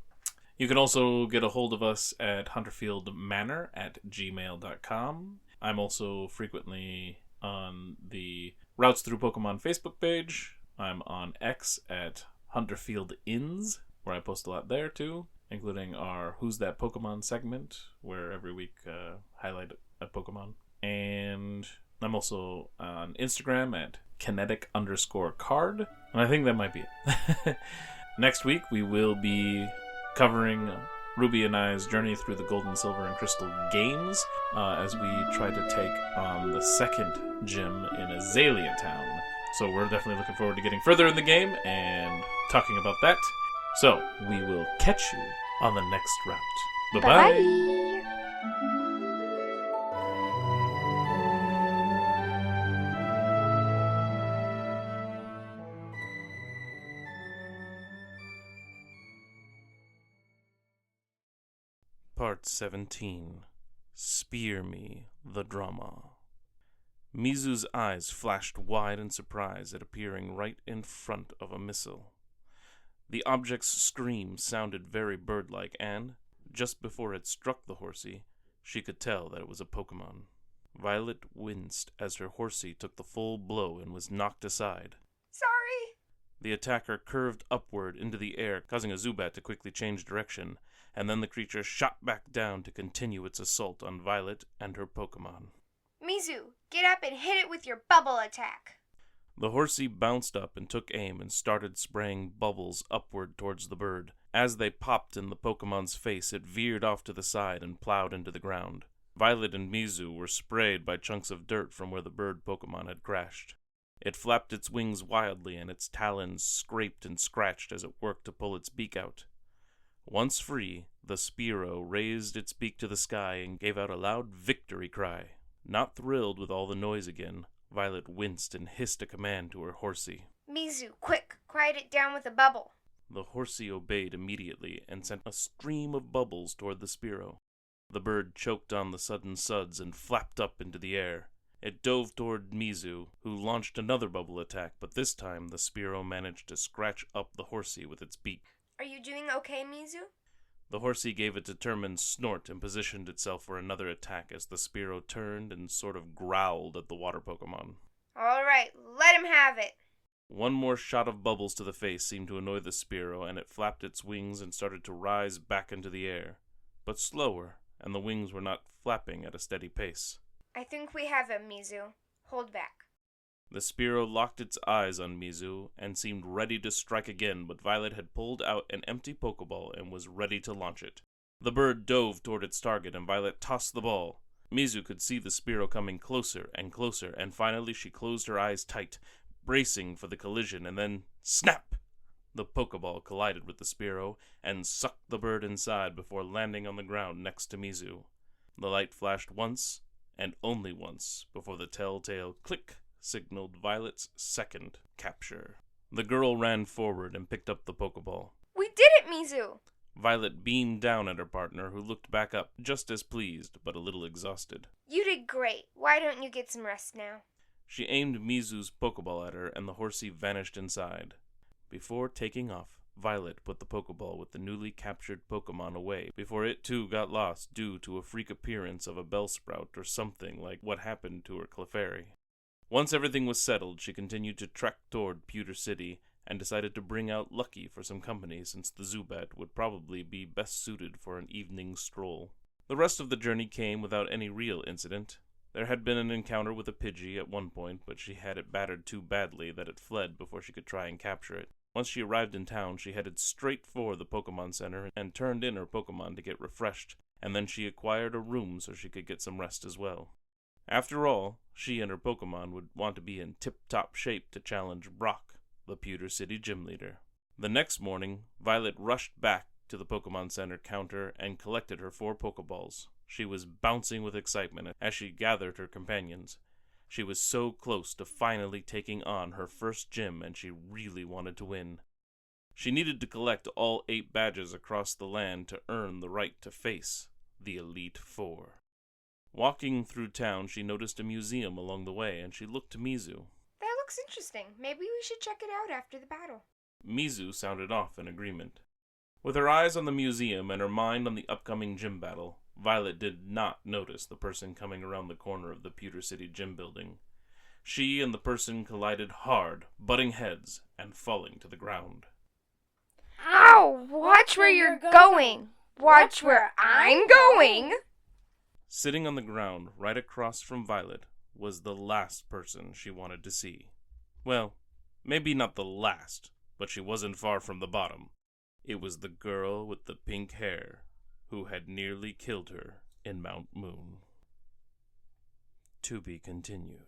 You can also get a hold of us at hunterfieldmanor@gmail.com. I'm also frequently on the Routes Through Pokemon Facebook page. I'm on X at HunterfieldIns, where I post a lot there too, including our Who's That Pokemon segment, where every week highlight a Pokemon. And I'm also on Instagram at kinetic_card, and I think that might be it. Next week, we will be covering Ruby and I's journey through the Gold and Silver and Crystal games as we try to take on the second gym in Azalea Town. So we're definitely looking forward to getting further in the game and talking about that. So we will catch you on the next route. Bye-bye. Bye. Part 17. Spear Me, the Drama. Mizu's eyes flashed wide in surprise at appearing right in front of a missile. The object's scream sounded very bird-like, and, just before it struck the horsey, she could tell that it was a Pokemon. Violet winced as her horsey took the full blow and was knocked aside. Sorry. The attacker curved upward into the air, causing a Zubat to quickly change direction, and then the creature shot back down to continue its assault on Violet and her Pokemon. Mizu, get up and hit it with your bubble attack. The horsey bounced up and took aim and started spraying bubbles upward towards the bird. As they popped in the Pokemon's face, it veered off to the side and plowed into the ground. Violet and Mizu were sprayed by chunks of dirt from where the bird Pokemon had crashed. It flapped its wings wildly, and its talons scraped and scratched as it worked to pull its beak out. Once free, the Spearow raised its beak to the sky and gave out a loud victory cry. Not thrilled with all the noise again, Violet winced and hissed a command to her horsey. Mizu, quick, quiet it down with a bubble. The horsey obeyed immediately and sent a stream of bubbles toward the Spearow. The bird choked on the sudden suds and flapped up into the air. It dove toward Mizu, who launched another bubble attack, but this time the Spearow managed to scratch up the horsey with its beak. Are you doing okay, Mizu? The horsey gave a determined snort and positioned itself for another attack as the Spearow turned and sort of growled at the water Pokemon. All right, let him have it. One more shot of bubbles to the face seemed to annoy the Spearow, and it flapped its wings and started to rise back into the air, but slower, and the wings were not flapping at a steady pace. I think we have him, Mizu. Hold back. The Spearow locked its eyes on Mizu and seemed ready to strike again, but Violet had pulled out an empty Pokeball and was ready to launch it. The bird dove toward its target, and Violet tossed the ball. Mizu could see the Spearow coming closer and closer, and finally she closed her eyes tight, bracing for the collision, and then snap! The Pokeball collided with the Spearow and sucked the bird inside before landing on the ground next to Mizu. The light flashed once, and only once, before the telltale click signaled Violet's second capture. The girl ran forward and picked up the Pokeball. We did it, Mizu! Violet beamed down at her partner, who looked back up just as pleased, but a little exhausted. You did great. Why don't you get some rest now? She aimed Mizu's Pokeball at her, and the horsey vanished inside. Before taking off, Violet put the Pokeball with the newly captured Pokemon away, before it too got lost due to a freak appearance of a Bellsprout or something like what happened to her Clefairy. Once everything was settled, she continued to trek toward Pewter City and decided to bring out Lucky for some company since the Zubat would probably be best suited for an evening stroll. The rest of the journey came without any real incident. There had been an encounter with a Pidgey at one point, but she had it battered too badly that it fled before she could try and capture it. Once she arrived in town, she headed straight for the Pokemon Center and turned in her Pokemon to get refreshed, and then she acquired a room so she could get some rest as well. After all, she and her Pokemon would want to be in tip-top shape to challenge Brock, the Pewter City gym leader. The next morning, Violet rushed back to the Pokemon Center counter and collected her 4 Pokeballs. She was bouncing with excitement as she gathered her companions. She was so close to finally taking on her first gym, and she really wanted to win. She needed to collect all 8 badges across the land to earn the right to face the Elite Four. Walking through town, she noticed a museum along the way, and she looked to Mizu. That looks interesting. Maybe we should check it out after the battle. Mizu sounded off in agreement. With her eyes on the museum and her mind on the upcoming gym battle, Violet did not notice the person coming around the corner of the Pewter City gym building. She and the person collided hard, butting heads and falling to the ground. Ow! Watch where you're going! Watch where I'm going! Sitting on the ground right across from Violet was the last person she wanted to see. Well, maybe not the last, but she wasn't far from the bottom. It was the girl with the pink hair who had nearly killed her in Mount Moon. To be continued.